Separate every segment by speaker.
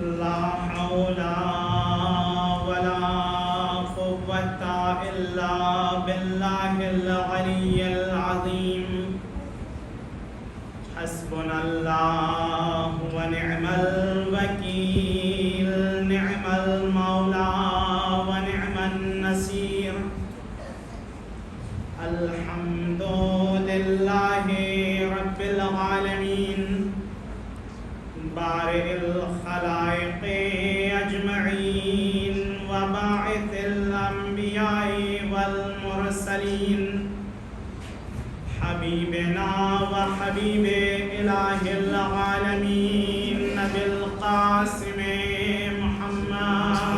Speaker 1: لا حول ولا قوة إلا بالله العلي العظيم. حسبنا الله ونعم الوكيل، نعم المولى ونعم النصير. الحمد لله رب العالمين، بارئ الخلائق أجمعين، وباعث الأنبياء والمرسلين، حبيبنا وحبيب إله العالمين نبي القاسم محمد.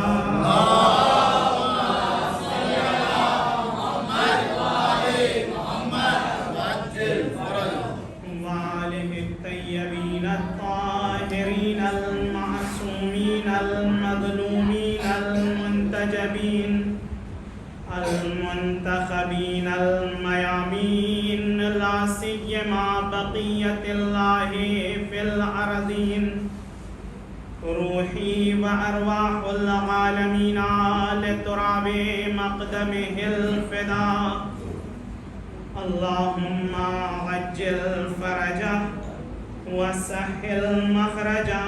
Speaker 1: الطاهرين المعصومين المظلومين المنتجبين المنتخبين الميامين، لا سيما بقية الله في الأرضين. روحي وأرواح العالمين لتراب مقدمه الفداء. اللهم عجل فرجه وسهل مخرجه،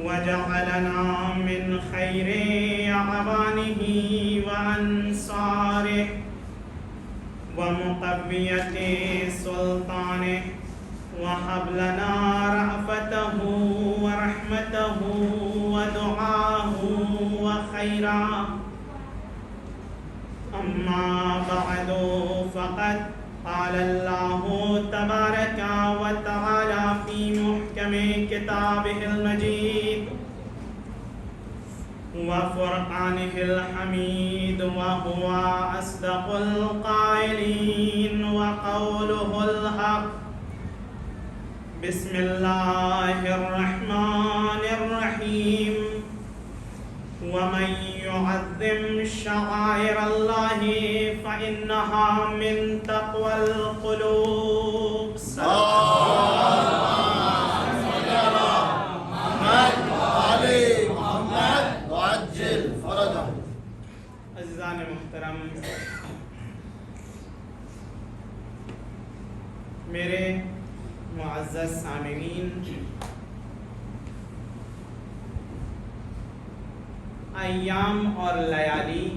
Speaker 1: وجعلنا من خير أعوانه وأنصاره ومقوية سلطانه، وهب لنا رأفته ورحمته ودعاه وخيرا. أما بعد، فقد قال الله تبارك وتعالى في محكم كتابه المجيد وفرقانه الحميد، وهو أصدق القائلين وقوله الحق. بسم الله الرحمن الرحيم. ومن يعظم شعائر الله فإنها من تقوى القلوب. عزیزان محترم، میرے معزز سامعین، ایام اور لیالی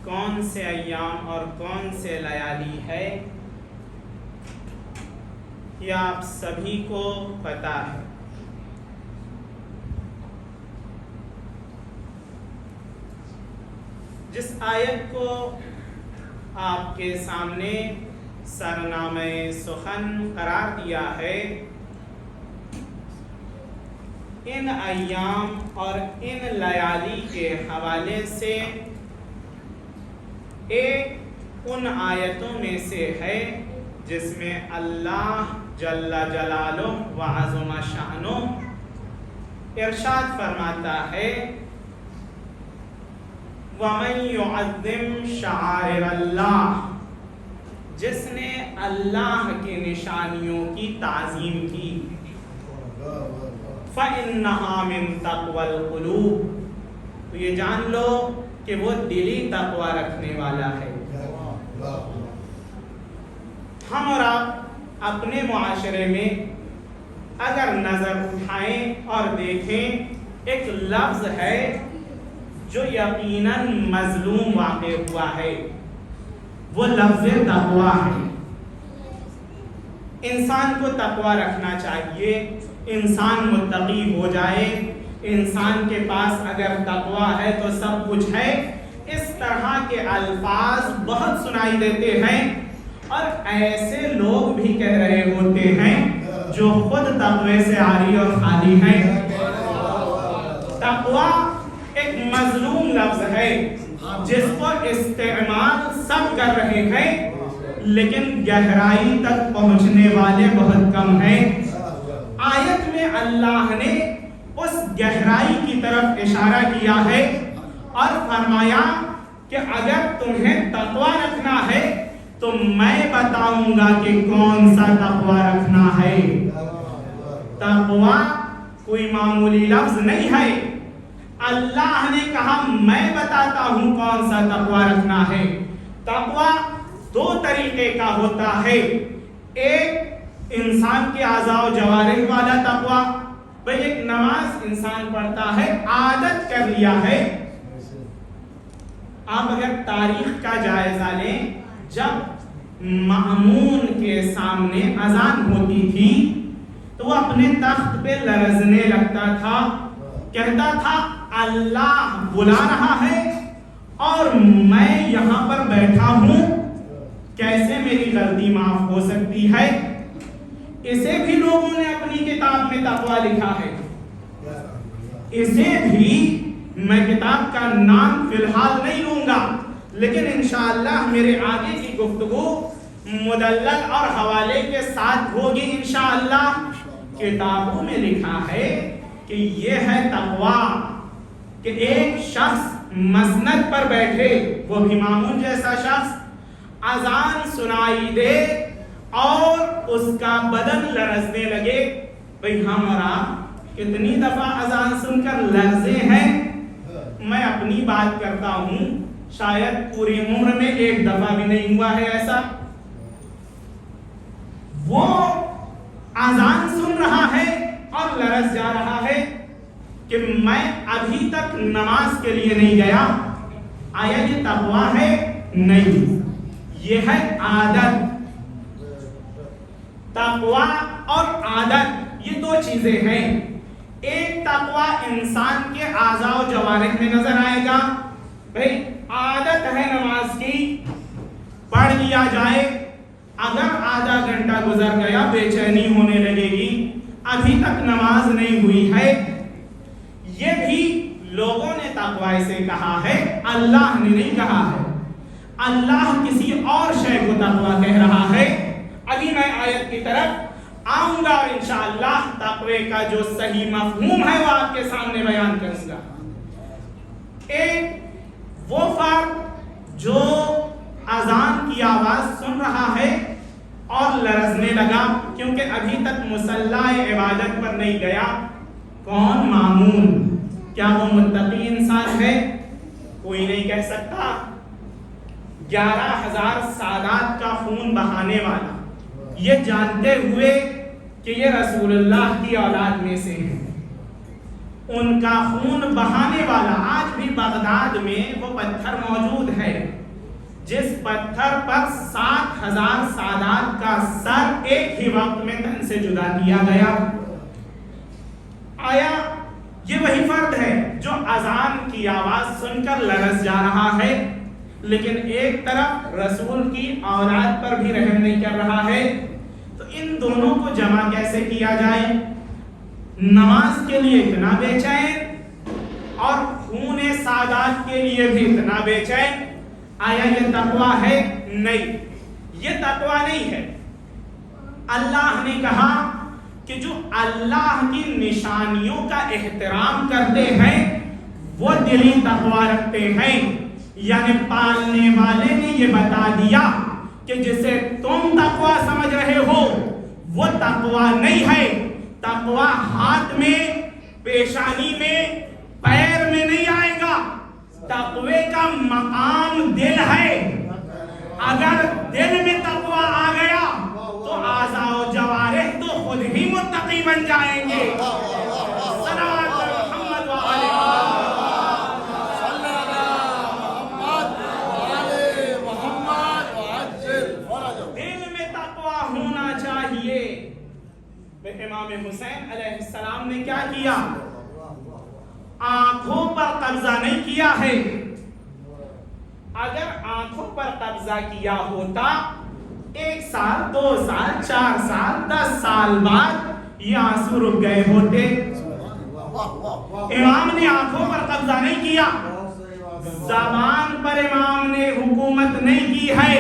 Speaker 1: کون سے ایام اور کون سے لیالی ہے، یہ آپ سبھی کو پتا ہے. جس آیت کو آپ کے سامنے سرنامہ سخن قرار دیا ہے، ان ایام اور ان لیالی کے حوالے سے ایک ان آیتوں میں سے ہے جس میں اللہ جل جلالہ و عظم شأنہ ارشاد فرماتا ہے وَمَن يُعَظِّمْ شَعَائِرَ اللَّهِ، جس نے اللہ کی نشانیوں کی تعظیم کی، فَإِنَّهَا مِن تَقْوَى الْقُلُوبِ، تو یہ جان لو کہ وہ دلی تقوی رکھنے والا ہے. ہم اور آپ اپنے معاشرے میں اگر نظر اٹھائیں اور دیکھیں، ایک لفظ ہے جو یقیناً مظلوم واقع ہوا ہے، وہ لفظ تقوی ہے. انسان کو تقوی رکھنا چاہیے، انسان متقی ہو جائے. انسان کے پاس اگر تقوی ہے تو سب کچھ ہے. اس طرح کے الفاظ بہت سنائی دیتے ہیں، اور ایسے لوگ بھی کہہ رہے ہوتے ہیں جو خود تقوی سے عاری اور خالی ہیں. تقوی ایک مظلوم لفظ ہے جس کو استعمال سب کر رہے ہیں، لیکن گہرائی تک پہنچنے والے بہت کم ہیں. آیت میں اللہ نے اس گہرائی کی طرف اشارہ کیا ہے اور فرمایا کہ اگر تمہیں تقوی رکھنا ہے تو میں بتاؤں گا کہ کون سا تقوی رکھنا ہے. کوئی معمولی لفظ نہیں ہے. اللہ نے کہا میں بتاتا ہوں کون سا تقوی رکھنا ہے. تقوی دو طریقے کا ہوتا ہے. ایک انسان کے اعضاء و جوارح والا تقوی. بھئی ایک نماز انسان پڑھتا ہے, عادت کر لیا ہے. آپ اگر تاریخ کا جائزہ لیں, جب مأمون کے سامنے اذان ہوتی تھی تو وہ اپنے تخت پہ لرزنے لگتا تھا, کہتا تھا اللہ بلا رہا ہے اور میں یہاں پر بیٹھا ہوں, کیسے میری غلطی معاف ہو سکتی ہے. اسے بھی لوگوں نے اپنی کتاب میں تقوی لکھا ہے. اسے بھی میں کتاب کا نام فی الحال نہیں لوں گا, لیکن انشاءاللہ میرے آگے کی گفتگو مدلل اور حوالے کے ساتھ ہوگی انشاءاللہ. کتابوں میں لکھا ہے کہ یہ ہے تقوی کہ ایک شخص مسند پر بیٹھے, وہ بھی مامون جیسا شخص, اذان سنائی دے اور اس کا بدن لرزنے لگے. بھئی ہم اور آپ کتنی دفعہ اذان سن کر لرزے ہیں. میں اپنی بات کرتا ہوں, شاید پوری عمر میں ایک دفعہ بھی نہیں ہوا ہے ایسا. وہ اذان سن رہا ہے اور لرز جا رہا ہے کہ میں ابھی تک نماز کے لیے نہیں گیا. آیا یہ تقوی ہے؟ نہیں, یہ ہے عادت. تقوی اور عادت یہ دو چیزیں ہیں. ایک تقوی انسان کے اعضاء و جوارح میں نظر آئے گا. بھئی عادت ہے نماز کی, پڑھ لیا جائے, اگر آدھا گھنٹہ گزر گیا بے چینی ہونے لگے گی, ابھی تک نماز نہیں ہوئی ہے. یہ بھی لوگوں نے تقوی سے کہا ہے, اللہ نے نہیں کہا ہے. اللہ کسی اور شے کو تقوی کہہ رہا ہے. ابھی میں آیت کی طرف آؤں گا اور انشاءاللہ تقوی کا جو صحیح مفہوم ہے وہ آپ کے سامنے بیان کروں گا. ایک وہ فرد جو اذان کی آواز سن رہا ہے اور لرزنے لگا کیونکہ ابھی تک مصلاح عبادت پر نہیں گیا. کون؟ مامون. کیا وہ متقی انسان ہے؟ کوئی نہیں کہہ سکتا. 11,000 سادات کا خون بہانے والا, یہ جانتے ہوئے کہ یہ رسول اللہ کی اولاد میں سے ہیں, ان کا خون بہانے والا. آج بھی بغداد میں وہ پتھر موجود ہے جس پتھر پر 7,000 سادات کا سر ایک ہی وقت میں تن سے جدا کیا گیا. آیا یہ وہی فرد ہے جو اذان کی آواز سن کر لرز جا رہا ہے, لیکن ایک طرف رسول کی اولاد پر بھی رحم نہیں کر رہا ہے. تو ان دونوں کو جمع کیسے کیا جائے؟ نماز کے لیے اتنا بے چین اور خون سادات کے لیے بھی اتنا بے چین. آیا یہ تقوی ہے؟ نہیں, یہ تقوی نہیں ہے. اللہ نے کہا کہ جو اللہ کی نشانیوں کا احترام کرتے ہیں وہ دلی تقوی رکھتے ہیں. یعنی پالنے والے نے یہ بتا دیا کہ جسے تم تقوی سمجھ رہے ہو وہ تقوی نہیں ہے. تقوی ہاتھ میں, پیشانی میں, پیر میں نہیں آئے گا. تقوی کا مقام دل ہے. اگر دل میں تقوی آ گیا تو اعضاء و جوارح تو خود ہی متقی بن جائیں گے. صلوات محمد و آل محمد. دل میں تقوی ہونا چاہیے. امام حسین علیہ السلام نے کیا کیا؟ آنکھوں پر قبضہ نہیں کیا ہے. اگر آنکھوں پر قبضہ کیا ہوتا 1 سال 2 سال 4 سال 10 سال بعد یہ آنسو رک گئے ہوتے. امام نے آنکھوں پر قبضہ نہیں کیا, زبان پر امام نے حکومت نہیں کی ہے,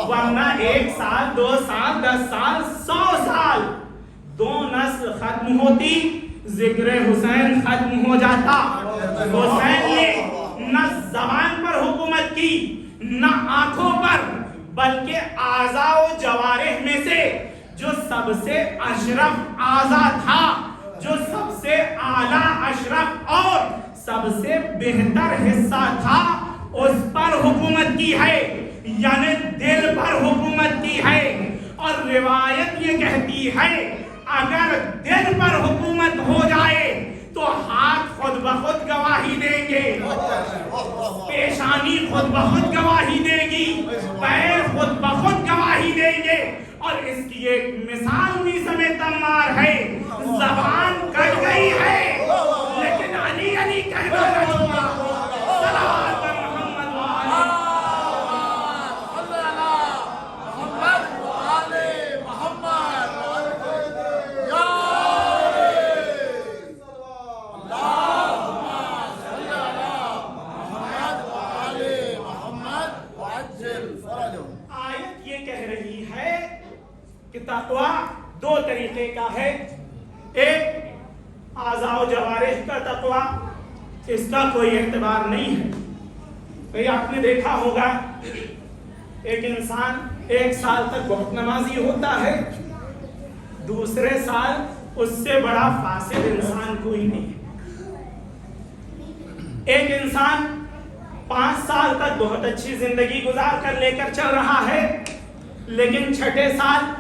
Speaker 1: ورنہ 1 سال 2 سال 10 سال 100 سال 2 نسل ختم ہوتی, ذکر حسین ختم ہو جاتا. حسین نے نہ زبان پر حکومت کی نہ آنکھوں پر, بلکہ اعضاء و جوارح میں سے جو سب سے اشرف اعضاء تھا جو سب سے اعلیٰ اشرف اور سب سے بہتر حصہ تھا اس پر حکومت کی ہے، یعنی دل پر حکومت کی ہے۔ اور روایت یہ کہتی ہے اگر دل پر حکومت ہو جائے تو ہاتھ خود بخود گواہی دیں گے، پیشانی خود بخود گواہی دے گی، پیر خود بخود گواہی دیں گے۔ اور اس کی ایک مثال بھی سمیت تمار ہے، زبان کٹ گئی ہے لیکن علی علی کہنا نہ چھوڑا۔ صلوات پر محمد وآلہ کہ تقوی دو طریقے کا ہے۔ ایک اعضاء و جوارح کا تقوی، اس کا کوئی اعتبار نہیں ہے۔ کہیں آپ نے دیکھا ہوگا ایک انسان 1 سال تک بہت نمازی ہوتا ہے، دوسرے سال اس سے بڑا فاسد انسان کوئی نہیں ہے۔ ایک انسان 5 سال تک بہت اچھی زندگی گزار کر لے کر چل رہا ہے، لیکن چھٹے سال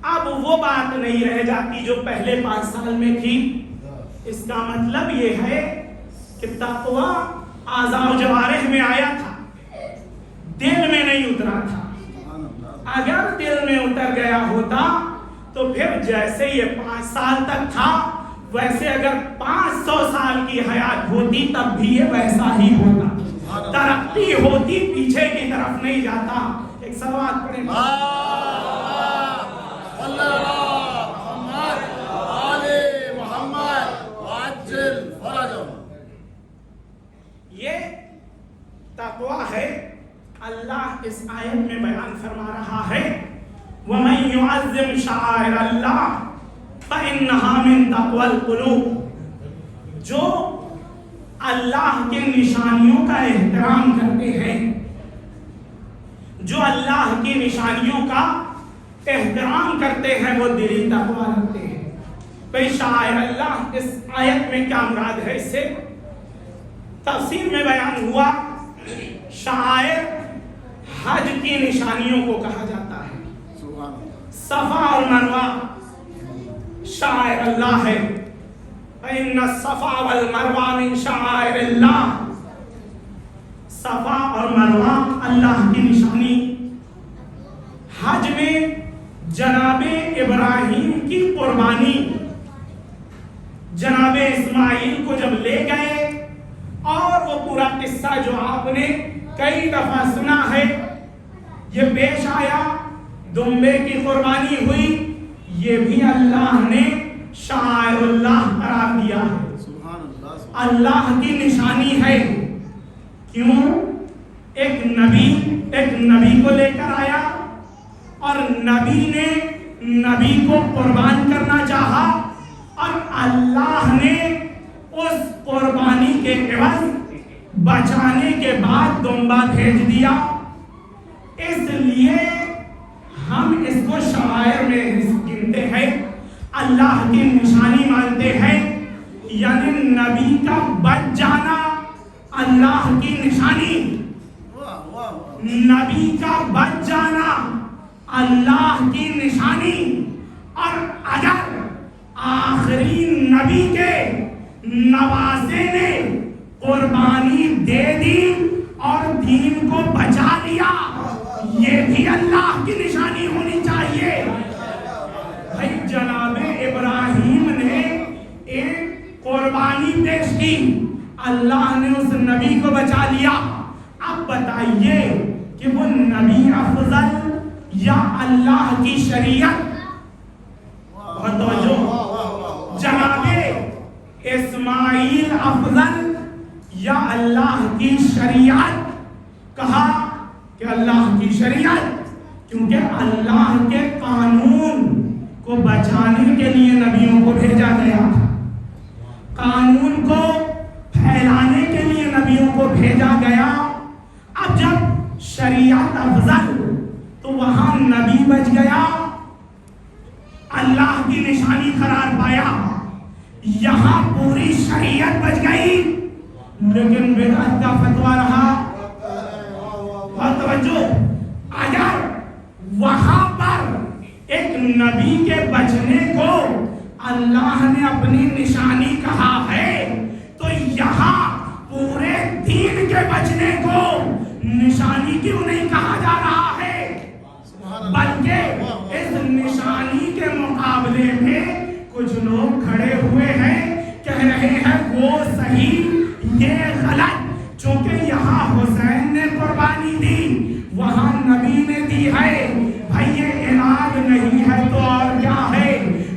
Speaker 1: اب وہ بات نہیں رہ جاتی جو پہلے 5 سال میں تھی۔ اس کا مطلب یہ ہے کہ تقوی اعضاء و جوارح میں آیا تھا، دل میں نہیں اترا تھا۔ اگر دل میں اتر گیا ہوتا تو پھر جیسے یہ 5 سال تک تھا ویسے اگر 500 سال کی حیات ہوتی تب بھی یہ ویسا ہی ہوتا، ترقی ہوتی، پیچھے کی طرف نہیں جاتا۔ ایک صلوات پڑھیں۔ یہ تقوی ہے۔ اللہ اس آیت میں بیان فرما رہا ہے وَمَن يُعَظِّمْ شَعَائِرَ اللَّهِ فَإِنَّهَا مِن تَقْوَى الْقُلُوبِ، جو اللہ کے نشانیوں کا احترام کرتے ہیں، جو اللہ کی نشانیوں کا احترام کرتے ہیں وہ دلی تقوی رکھتے ہیں۔ بھئی شعائر اللہ اس آیت میں کیا مراد ہے؟ اس سے تفسیر میں بیان ہوا شعائر حج کی نشانیوں کو کہا جاتا ہے۔ صفا اور مروہ شعائر اللہ ہے۔ فَإِنَّ الصَّفَا وَالْمَرْوَى مِن شَعَائِرِ اللَّهِ، صفا اور مروہ اللہ کی نشانی۔ حج میں جناب ابراہیم کی قربانی، جناب اسماعیل کو جب لے گئے اور وہ پورا قصہ جو آپ نے کئی دفعہ سنا ہے، یہ پیش آیا، دمبے کی قربانی ہوئی، یہ بھی اللہ نے شعائر اللہ قرار دیا ہے، اللہ کی نشانی ہے۔ کیوں؟ ایک نبی کو لے کر آیا اور نبی نے نبی کو قربان کرنا چاہا اور اللہ نے اس قربانی کے عوض بچانے کے بعد دمبا بھیج دیا۔ اس لیے ہم اس کو شعائر میں گنتے ہیں، اللہ کی نشانی مانتے ہیں، یعنی نبی کا بچ جانا اللہ کی نشانی، نبی کا بچ جانا اللہ کی نشانی۔ اور اگر آخری نبی کے نواسے نے قربانی دے دی اور دین کو بچا لیا، یہ بھی اللہ کی نشانی ہونی چاہیے۔ بھائی جناب ابراہیم نے ایک قربانی پیش کی، اللہ نے اس نبی کو بچا لیا۔ اب بتائیے کہ وہ نبی افضل یا اللہ کی شریعت؟ بہت توجہ، جناب اسماعیل افضل یا اللہ کی شریعت؟ کہا کہ اللہ کی شریعت، کیونکہ اللہ کے قانون کو بچانے کے لیے نبیوں کو بھیجا گیا تھا، قانون کو پھیلانے کے لیے نبیوں کو بھیجا گیا۔ اب جب شریعت افضل تو وہاں نبی بچ گیا، اللہ کی نشانی قرار پایا، یہاں پوری شریعت بچ گئی لیکن بدعت کا فتویٰ رہا. اور توجہ, اگر وہاں پر ایک نبی کے بچنے کو اللہ نے اپنی نشانی کہا ہے تو یہاں پورے دین کے بچنے کو نشانی کیوں نہیں کہا جا رہا ہے؟ بلکہ اس نشانی کے مقابلے میں کچھ لوگ کھڑے ہوئے ہیں, کہہ رہے ہیں وہ صحیح یہ غلط. چونکہ یہاں حسین نے قربانی دی, وہاں نبی نے دی ہے. بھائی یہ عناد نہیں ہے تو اور کیا ہے؟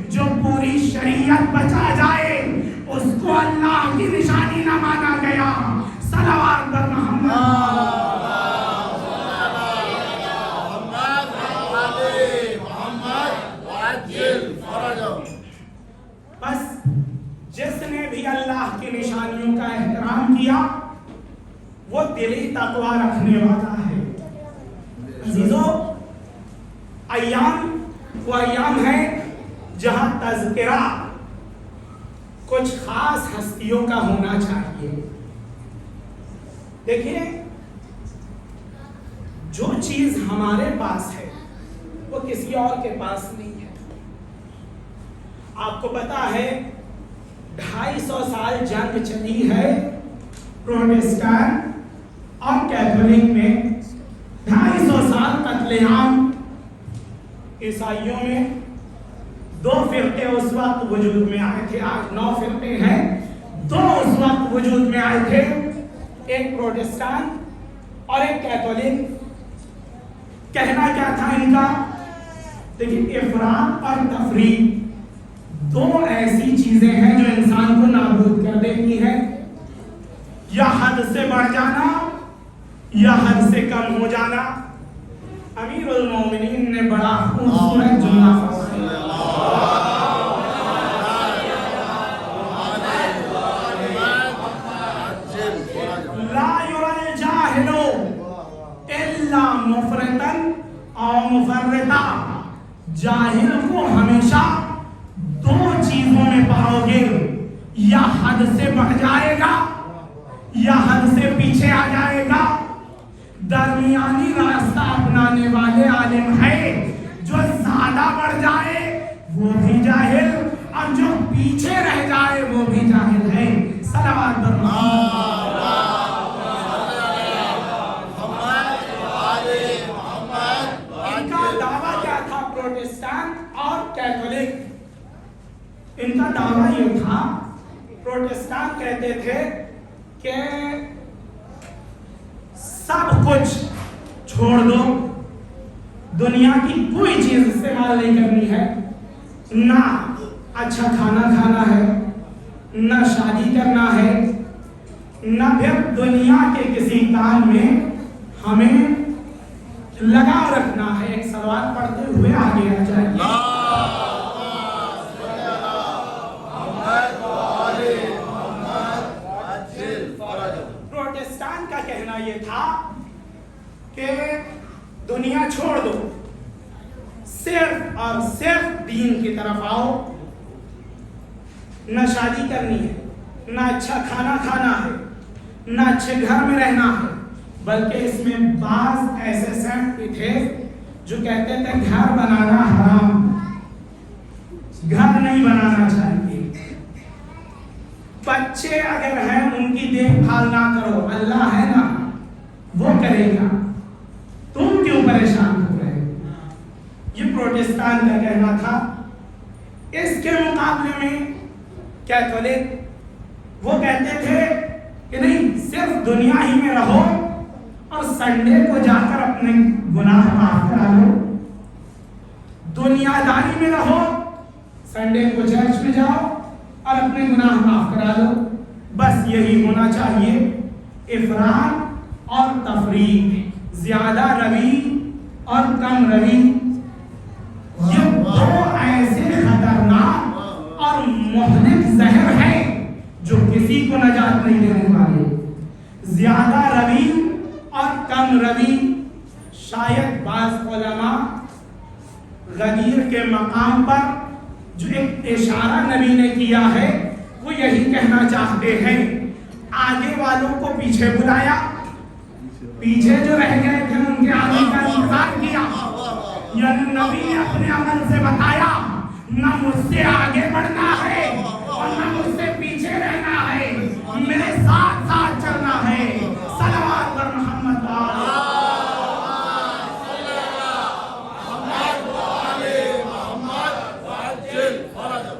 Speaker 1: جو پوری شریعت بچا جائے اس کو اللہ کی نشانی نہ مانا گیا. صلوات پر محمد. بس جس نے بھی اللہ کی نشانیوں کا احترام کیا وہ دلی تقوی رکھنے والا ہے. عزیزو, ایام وہ ایام ہے جہاں تذکرہ کچھ خاص ہستیوں کا ہونا چاہیے. دیکھیے, جو چیز ہمارے پاس ہے وہ کسی اور کے پاس نہیں ہے. آپ کو پتا ہے 250 سال جنگ چلی ہے پروٹسٹان اور کیتھولک میں. 250 سال قتل عام. عیسائیوں میں 2 فرقے اس وقت وجود میں آئے تھے, آج 9 فرقے ہیں. 2 اس وقت وجود میں آئے تھے, ایک پروٹسٹان اور ایک کیتھولک. کہنا کیا تھا ان کا؟ دیکھیں, افراط اور تفریط 2 ایسی چیزیں ہیں جو انسان کو نابود کر دیتی ہیں. یا حد سے بڑھ جانا یا حد سے کم ہو جانا. امیر المومنین نے بڑا خوبصورت جملہ فرمایا, لا یری الجاہل الا مفرطا او مفرطا. جاہل کو ہمیشہ 2 چیزوں میں پاؤ گے, یا حد سے بڑھ جائے گا یا حد سے پیچھے آ جائے گا. درمیانی راستہ اپنانے والے عالم ہے. جو زیادہ بڑھ جائے وہ بھی جاہل اور جو پیچھے رہ جائے وہ بھی جاہل ہے. صلوات پر ان کا دعویٰ کیا تھا؟ پروٹسٹان اور کیتھولک, ان کا دعویٰ یہ تھا, پروٹسٹان کہتے تھے کہ سب کچھ چھوڑ دو, دنیا کی کوئی چیز استعمال نہیں کرنی ہے, نہ اچھا کھانا کھانا ہے, نہ شادی کرنا ہے, نہ پھر دنیا کے کسی کام میں ہمیں لگاؤ رکھنا ہے. ایک صلوات پڑھتے ہوئے آگے آ جائیے. پروٹسٹان کا کہنا یہ تھا کہ دنیا چھوڑ دو, صرف اور صرف دین کی طرف آؤ. نہ شادی کرنی ہے, نہ اچھا کھانا کھانا ہے, نہ اچھے گھر میں رہنا ہے, بلکہ اس میں بعض ایسے سیکٹ بھی تھے جو کہتے تھے گھر بنانا حرام, گھر نہیں بنانا چاہیے. بچے اگر ہیں ان کی دیکھ بھال نہ کرو, اللہ ہے نا وہ کرے گا, تم کیوں پریشان ہو رہے. یہ پروٹسٹان کا کہنا تھا. اس کے مقابلے میں کیتھولک وہ کہتے تھے کہ نہیں, صرف دنیا ہی میں رہو اور سنڈے کو جا کر اپنے گناہ معاف کرا لو. دنیا داری میں رہو, سنڈے کو چرچ میں جاؤ اور اپنے گناہ معاف کرا لو. بس یہی ہونا چاہیے. افراط اور تفریط, زیادہ روی اور کم روی, یہ 2 ایسے خطرناک اور مہلک زہر ہیں جو کسی کو نجات نہیں دینے والے. زیادہ روی اور کم روی, شاید بعض علماء غدیر کے مقام پر جو ایک اشارہ نبی نے کیا ہے وہ یہی کہنا چاہتے ہیں، آگے والوں کو پیچھے بلایا، پیچھے جو رہ گئے تھے ان کے آنے کا انتظار کیا، یعنی نبی نے اپنے عمل سے بتایا نہ مجھ سے آگے بڑھنا ہے اور نہ مجھ سے پیچھے رہنا ہے، میرے ساتھ ساتھ چلنا ہے۔ صلوات پر محمد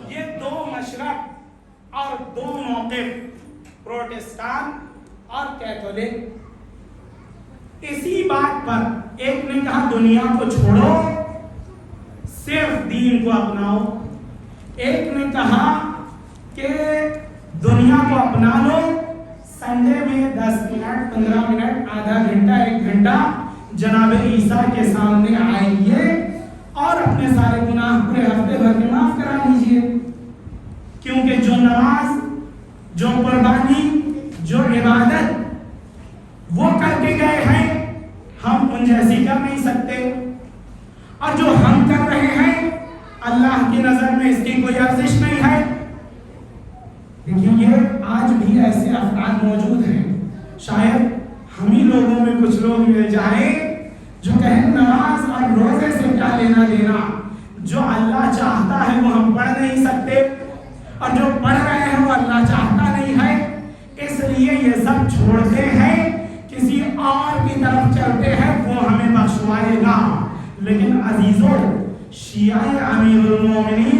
Speaker 1: یہ دو مشرق اور دو موقف، پروٹسٹان اور کیتھولک، اسی بات پر ایک نے کہا دنیا کو چھوڑو صرف دین کو اپناؤ، ایک نے کہا کہ دنیا کو اپنا لو، سنڈے میں 10 منٹ 15 منٹ آدھا گھنٹہ 1 گھنٹہ جناب عیسیٰ کے سامنے آئیے اور اپنے سارے گناہ پورے ہفتے بھر کے معاف کرا لیجئے، کیونکہ جو نماز، جو قربانی، جو عبادت وہ کر کے گئے ہیں ہم ان جیسی کر نہیں سکتے، اور جو ہم کر رہے ہیں اللہ کی نظر میں اس کی کوئی ارزش نہیں ہے۔ لیکن یہ آج بھی ایسے افراد موجود ہیں، شاید ہم ہی لوگوں میں کچھ لوگ مل جائیں جو کہیں نماز اور روزے سے کیا لینا دینا، جو اللہ چاہتا ہے وہ ہم پڑھ نہیں سکتے اور جو پڑھ رہے ہیں وہ اللہ چاہتا نہیں ہے، اس لیے یہ سب چھوڑتے ہیں، کسی اور کی طرف چلتے ہیں، وہ ہمیں بخشوائے گا۔ لیکن عزیزو، شیعہ امیر المومنین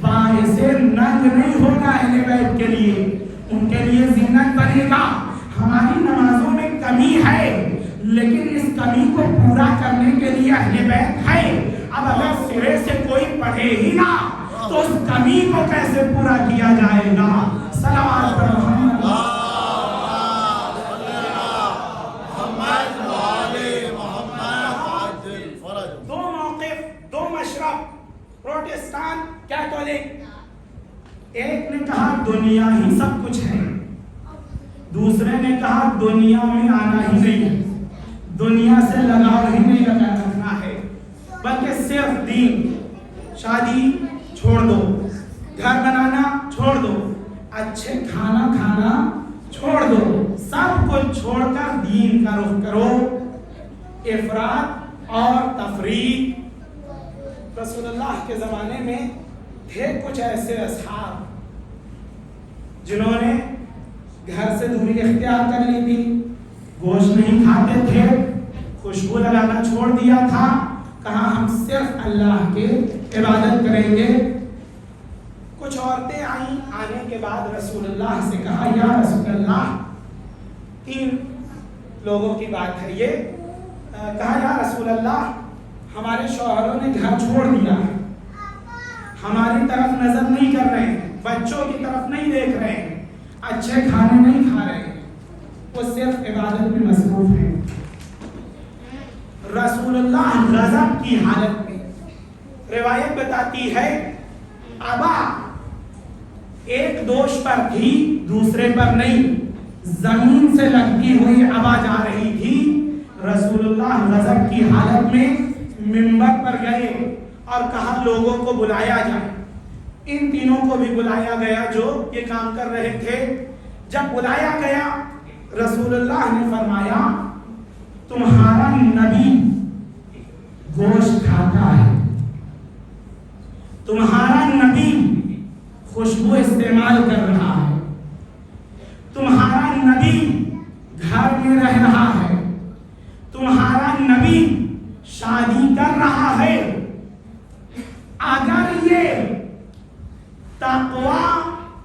Speaker 1: باعث ننگ نہیں ہوگا اہل بیت کے لیے، ان کے لیے زینت بنے گا۔ ہماری نمازوں میں کمی ہے لیکن اس کمی کو پورا کرنے کے لیے اہل بیت ہے۔ اب اگر سرے سے کوئی پڑھے ہی نہ تو اس کمی کو کیسے پورا کیا جائے گا؟ صلوات پر محمد۔ دو موقف، دو مشرق، پروٹسٹان، کیتھولک، ایک نے کہا دنیا ہی سب کچھ ہے، دوسرے نے کہا دنیا میں آنا ہی نہیں ہے، دنیا سے لگاؤ ہی نہیں رکھنا ہے، بلکہ صرف دین۔ شادی چھوڑ دو، گھر بنانا چھوڑ دو، اچھے کھانا کھانا چھوڑ دو، سب کچھ چھوڑ کر دین کا رخ کرو۔ افراط اور تفریط، رسول اللہ کے زمانے میں تھے کچھ ایسے اصحاب جنہوں نے گھر سے دوری اختیار کر لی تھی، گوشت نہیں کھاتے تھے، خوشبو لگانا چھوڑ دیا تھا، کہا ہم صرف اللہ کے عبادت کریں گے۔ کچھ عورتیں آئیں، آنے کے بعد رسول اللہ سے کہا یا رسول اللہ، 3 لوگوں کی بات ہے یہ، کہا یا رسول اللہ ہمارے شوہروں نے گھر چھوڑ دیا ہے، ہماری طرف نظر نہیں کر رہے ہیں، بچوں کی طرف نہیں دیکھ رہے ہیں، اچھے کھانے نہیں کھا رہے ہیں، وہ صرف عبادت میں مصروف ہیں۔ رسول اللہ غضب کی حالت میں، روایت بتاتی ہے ابا ایک دوش پر تھی دوسرے پر نہیں، زمین سے لگتی ہوئی ابا جا رہی تھی، رسول اللہ غضب کی حالت میں منبر پر گئے اور کہا لوگوں کو بلایا جائے۔ ان تینوں کو بھی بلایا گیا جو یہ کام کر رہے تھے۔ جب بلایا گیا رسول اللہ نے فرمایا تمہارا نبی گوشت کھاتا ہے، تمہارا نبی خوشبو استعمال کر رہا ہے، تمہارا نبی گھر میں رہ رہا ہے، تمہارا نبی شادی کر رہا ہے۔ اگر یہ تقوی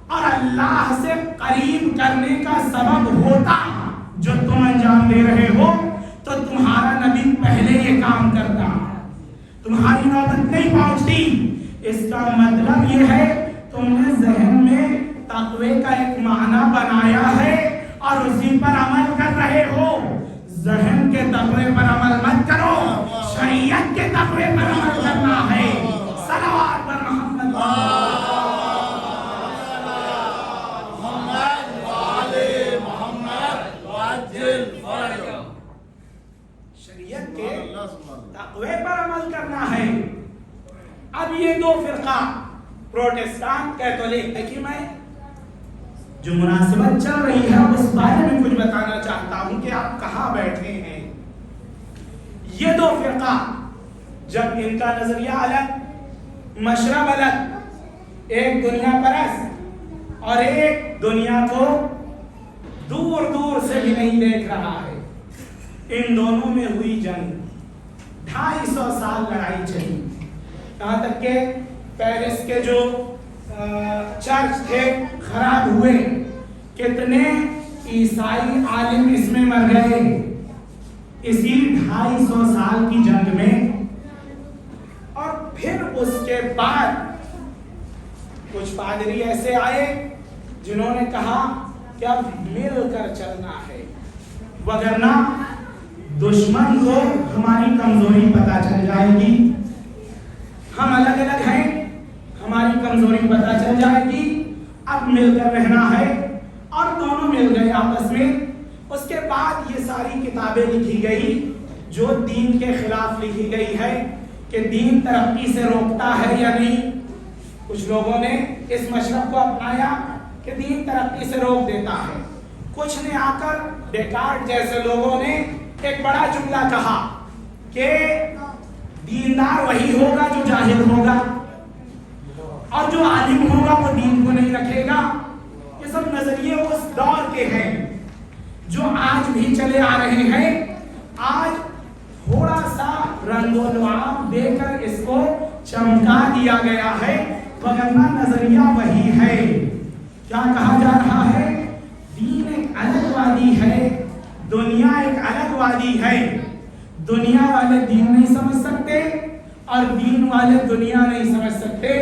Speaker 1: اور اللہ سے قریب کرنے کا سبب ہوتا جو تم انجام دے رہے ہو تو تمہارا نبی پہلے یہ کام کرتا، تمہاری نوبت نہیں پہنچتی۔ اس کا مطلب یہ ہے تم نے ذہن میں تقوی کا ایک معنی بنایا ہے اور اسی پر عمل کر رہے ہو۔ ذہن کے تقوی پر عمل مت کرو، شریعت کے تقوی پر عمل کرنا ہے۔ صلوات پر محمد شریعت کے تقوی پر عمل کرنا ہے۔ اب یہ دو فرقہ پروٹسٹان کیتھولک، دیکھیے میں جو مناسبت چل رہی ہے اس بارے میں کچھ بتانا چاہتا ہوں کہ آپ کہاں بیٹھے ہیں. یہ دو فرقہ جب ان کا نظریہ الگ، مشرب الگ، ایک دنیا پرست اور ایک دنیا کو دور دور سے بھی نہیں دیکھ رہا ہے، ان دونوں میں ہوئی جنگ. 250 سال لڑائی چلی، یہاں تک کہ پیرس کے جو چرچ تھے خراب ہوئے، کتنے عیسائی عالم اس میں مر گئے اسی 250 سال کی جنگ میں. اور پھر اس کے بعد کچھ پادری ایسے آئے جنہوں نے کہا کہ اب مل کر چلنا ہے، وگرنہ دشمن کو ہماری کمزوری پتہ چل جائے گی. ہم الگ الگ ہیں، ہماری کمزوری پتہ چل جائے گی، اب مل کر رہنا ہے. اور دونوں مل گئے آپس میں. اس کے بعد یہ ساری کتابیں لکھی گئی جو دین کے خلاف لکھی گئی ہے کہ دین ترقی سے روکتا ہے یا نہیں. کچھ لوگوں نے اس مشرب کو اپنایا کہ دین ترقی سے روک دیتا ہے. کچھ نے آ کر ڈیکارٹ جیسے لوگوں نے ایک بڑا جملہ کہا کہ دیندار وہی ہوگا جو جاہل ہوگا، اور جو عالم ہوگا وہ دین کو نہیں رکھے گا. یہ سب نظریے اس دور کے ہیں جو آج بھی چلے آ رہے ہیں. آج تھوڑا سا رنگ و نواب دے کر اس کو چمکا دیا گیا ہے، وگرنہ نظریہ وہی ہے. کیا کہا جا رہا ہے؟ دین ایک الگ وادی ہے، دنیا ایک الگ وادی ہے. دنیا والے دین نہیں سمجھ سکتے اور دین والے دنیا نہیں سمجھ سکتے.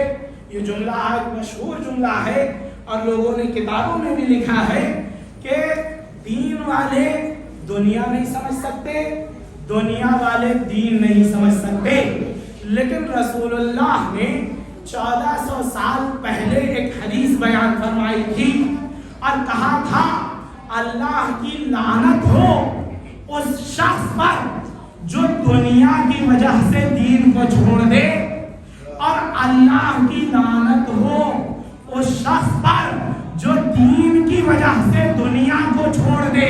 Speaker 1: یہ جملہ آج مشہور جملہ ہے اور لوگوں نے کتابوں میں بھی لکھا ہے کہ دین والے دنیا نہیں سمجھ سکتے، دنیا والے دین نہیں سمجھ سکتے. لیکن رسول اللہ نے 1400 سال پہلے ایک حدیث بیان فرمائی تھی اور کہا تھا اللہ کی لعنت ہو اس شخص پر جو دنیا کی وجہ سے دین کو چھوڑ دے، اور اللہ کی لعنت ہو اس شخص پر جو دین کی وجہ سے دنیا کو چھوڑ دے.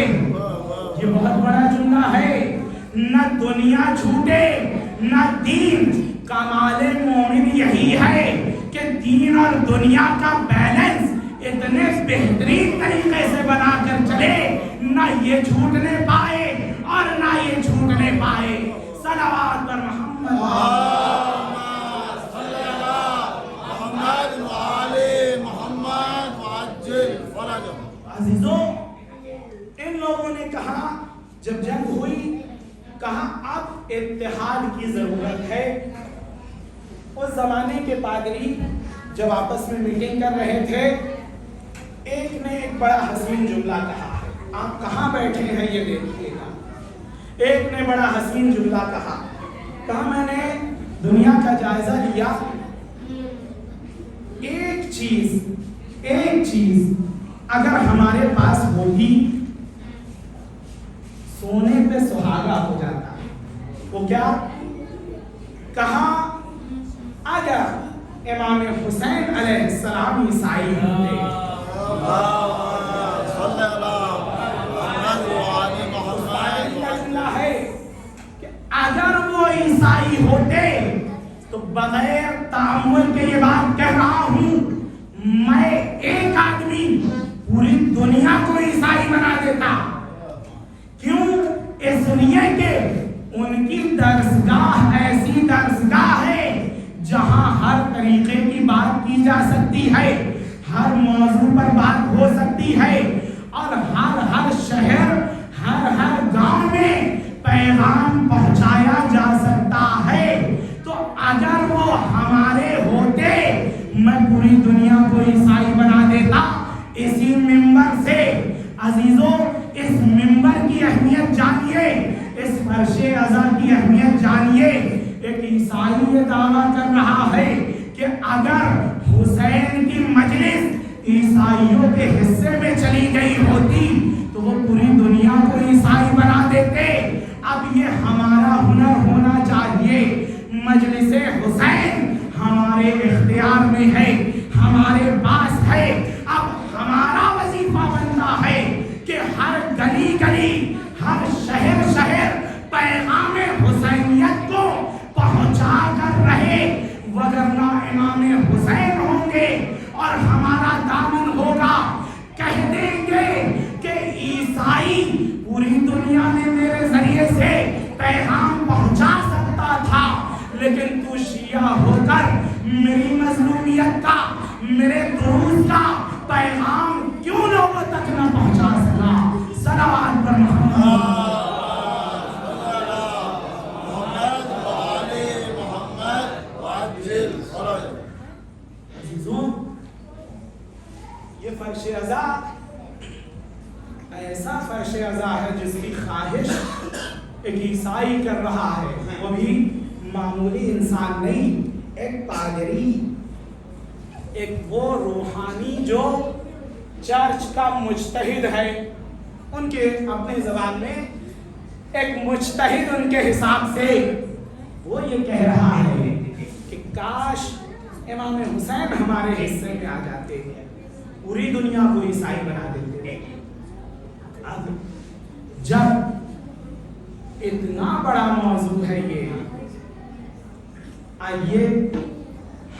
Speaker 1: یہ بہت بڑا جملہ ہے. نہ دنیا چھوٹے نہ دین. کمال مومن یہی ہے کہ دین اور دنیا کا بیلنس اتنے بہترین طریقے سے بنا کر چلے، نہ یہ چھوٹنے پائے اور نہ یہ چھوٹنے پائے. صلوات پر محمد عزیزوں. ان لوگوں نے کہا جب جنگ ہوئی، کہا اب اتحاد کی ضرورت ہے. اس زمانے کے پادری جب آپس میں میٹنگ کر رہے تھے، ایک نے ایک بڑا حسین جملہ کہا. آپ کہاں بیٹھے ہیں یہ دیکھیے گا. ایک نے بڑا حسین جملہ کہا میں نے دنیا کا جائزہ لیا، ایک چیز اگر ہمارے پاس ہوتی سونے پہ سہاگا ہو جاتا. وہ کیا کہا؟ اگر امام حسین علیہ السلام عیسائی ہوتے، اگر وہ عیسائی ہوتے تو بغیر تعامل کے یہ بات کہہ رہا ہوں، میں ایک آدمی پوری دنیا کو عیسائی بنا دیتا. کیوں؟ اس لیے کہ ان کی درسگاہ ایسی درسگاہ ہے جہاں ہر طریقے کی بات کی جا سکتی ہے، ہر موضوع پر بات ہو سکتی ہے، اور ہر شہر ہر گاؤں میں پیغام پہنچایا جا سکتا ہے. تو اگر وہ ہمارے ہوتے، میں پوری دنیا کو عیسائی بنا دیتا. اسی ممبر سے عزیزوں، اس ممبر کی اہمیت جانیے، اس فرش عزا کی اہمیت جانیے. ایک عیسائی یہ دعویٰ کر رہا ہے کہ اگر حسین کی مجلس عیسائیوں کے حصے میں چلی گئی ہوتی تو وہ پوری دنیا کو عیسائی بنا دیتے. اب یہ ہمارا ہنر ہونا چاہیے. مجلس حسین ہمارے اختیار میں ہے، ہمارے پاس ہے. اب ہمارا وظیفہ کا پیغام کیوں لوگوں تک نہ پہنچا سکا؟ صلوات پر محمد یہ فرش ازا ایسا فرش ازا ہے جس کی خواہش ایک عیسائی کر رہا ہے، وہ بھی معمولی انسان نہیں، ایک پادری، ایک وہ روحانی جو چرچ کا مجتہد ہے، ان کے اپنے زبان میں ایک مجتہد ان کے حساب سے وہ یہ کہہ رہا ہے کہ کاش امام حسین ہمارے حصے میں آ جاتے ہیں، پوری دنیا کو عیسائی بنا دیتے ہیں۔ اب جب اتنا بڑا موضوع ہے یہ، آئیے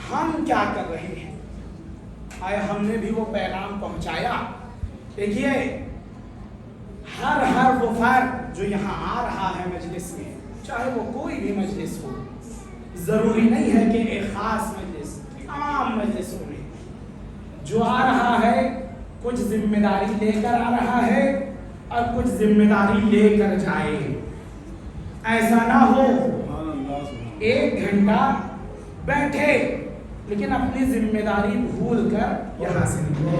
Speaker 1: ہم کیا کر رہے ہیں؟ آئے ہم نے بھی وہ پیغام پہنچایا؟ دیکھیے ہر وہ فرد جو یہاں آ رہا ہے مجلس میں، چاہے وہ کوئی بھی مجلس ہو، ضروری نہیں ہے کہ ایک خاص مجلس، تمام مجلسوں میں جو آ رہا ہے کچھ ذمہ داری لے کر آ رہا ہے اور کچھ ذمہ داری لے کر جائے۔ ایسا نہ ہو 1 گھنٹہ بیٹھے لیکن اپنی ذمہ داری بھول کر یہاں سے نکلے۔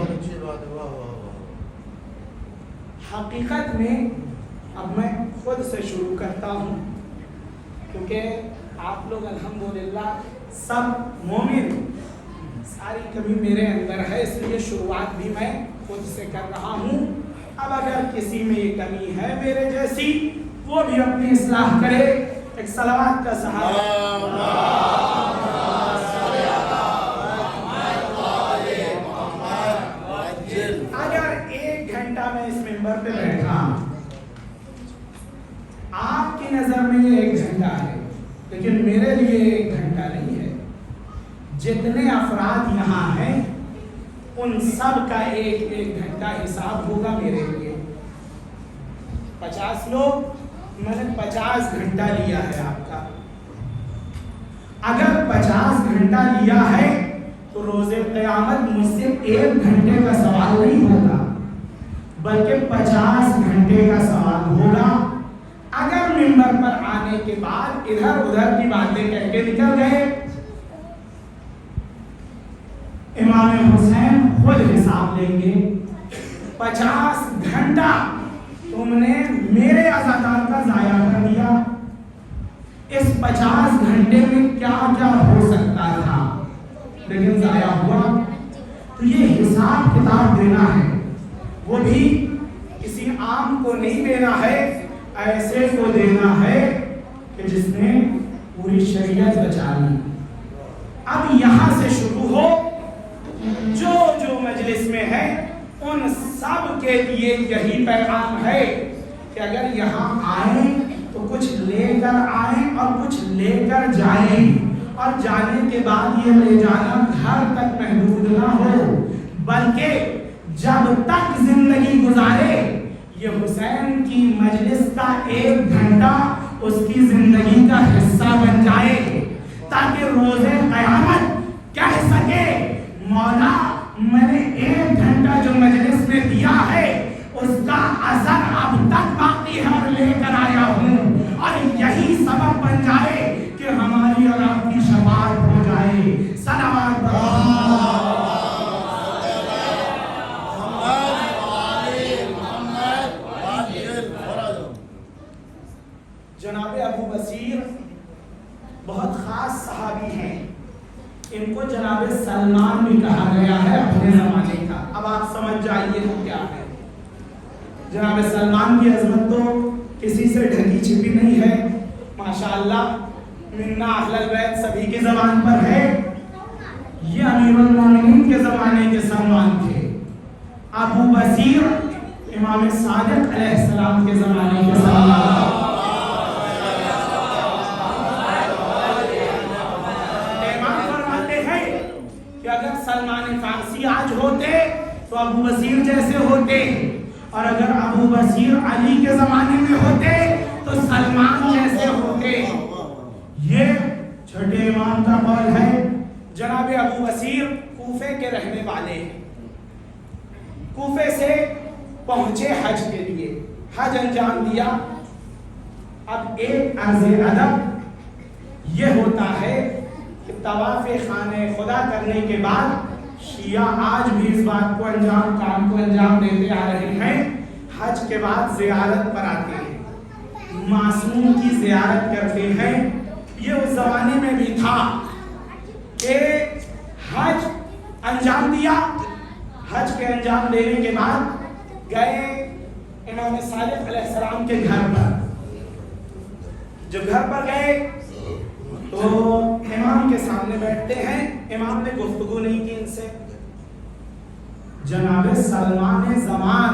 Speaker 1: حقیقت میں اب میں خود سے شروع کرتا ہوں، کیونکہ آپ لوگ الحمدللہ سب مومن، ساری کمی میرے اندر ہے، اس لیے شروعات بھی میں خود سے کر رہا ہوں۔ اب اگر کسی میں یہ کمی ہے میرے جیسی، وہ بھی اپنی اصلاح کرے۔ ایک صلوات کا سہارا۔ اگر 1 گھنٹہ میں اس ممبر پہ بیٹھا، آپ کی نظر میں یہ 1 گھنٹہ ہے، لیکن میرے لیے 1 گھنٹہ نہیں ہے۔ جتنے افراد یہاں ہیں ان سب کا 1 گھنٹہ حساب ہوگا میرے لیے۔ 50 لوگ، میں نے 50 گھنٹہ لیا ہے آپ کا۔ اگر 50 گھنٹہ لیا ہے تو روز قیامت مجھ سے 1 گھنٹے کا سوال نہیں ہوگا، بلکہ 50 گھنٹے کا سوال ہوگا۔ اگر ممبر پر آنے کے بعد ادھر ادھر کی باتیں کہہ کے نکل گئے، امام حسین خود حساب لیں گے۔ 50 گھنٹہ تم نے میرے عزادار کا ضائع کر دیا۔ اس 50 گھنٹے میں کیا کیا ہو سکتا تھا لیکن ضائع ہوا۔ تو یہ حساب کتاب دینا ہے، وہ بھی کسی عام کو نہیں دینا ہے، ایسے کو دینا ہے کہ جس نے پوری شریعت بچا لی۔ اب یہاں سے شروع ہو، جو مجلس میں ہے ان سب کے لیے یہی پیغام ہے کہ اگر یہاں آئیں تو کچھ لے کر آئیں اور کچھ لے کر جائیں، اور جانے کے بعد یہ لے جانا گھر تک محدود نہ ہو، بلکہ جب تک زندگی گزارے یہ حسین کی مجلس کا 1 گھنٹہ اس کی زندگی کا حصہ بن جائے، تاکہ روز قیامت کہہ سکے مولا میں نے 1 گھنٹہ جو مجلس میں دیا ہے اس کا اثر اب تک باقی ہے اور لے کر آیا ہوں، اور یہی سبب بن جائے کہ ہماری اور آپ کی شفاعت ہو جائے۔ صلوات جناب ابو بصیر بہت خاص صحابی ہیں، ان کو جناب سلمان بھی کہا گیا ہے اپنے زمانے کا۔ اب آپ سمجھ جائیے وہ کیا ہے۔ جناب سلمان کی عظمت تو کسی سے ڈھکی چھپی نہیں ہے، ماشاءاللہ منا اہل البیت سبھی کی زبان پر ہے۔ یہ امیر المومنین کے زمانے کے سلمان تھے۔ ابو بصیر امام صادق علیہ السلام کے زمانے کے سلمان تھے۔ اگر سلمان فارسی آج ہوتے تو ابو بصیر جیسے ہوتے، اور اگر ابو بصیر علی کے زمانے میں ہوتے تو سلمان جیسے ہوتے۔ یہ چھٹے امام کا قول ہے۔ جناب ابو بصیر کوفے کے رہنے والے، کوفے سے پہنچے حج کے لیے، حج انجام دیا۔ اب ایک عرض ادب یہ ہوتا ہے کہ طواف خانہ خدا کرنے کے بعد شیعہ آج بھی اس بات کو کام کو انجام دیتے آ رہے ہیں، حج کے بعد زیارت پر آتے ہیں، معصوم کی زیارت کرتے ہیں۔ یہ اس زمانے میں بھی تھا کہ حج انجام دیا، حج کے انجام دینے کے بعد گئے امام صادق علیہ السلام کے گھر پر۔ جب گھر پر گئے تو امام کے سامنے بیٹھتے ہیں، امام نے گفتگو نہیں کی ان سے۔ جناب سلمان زمان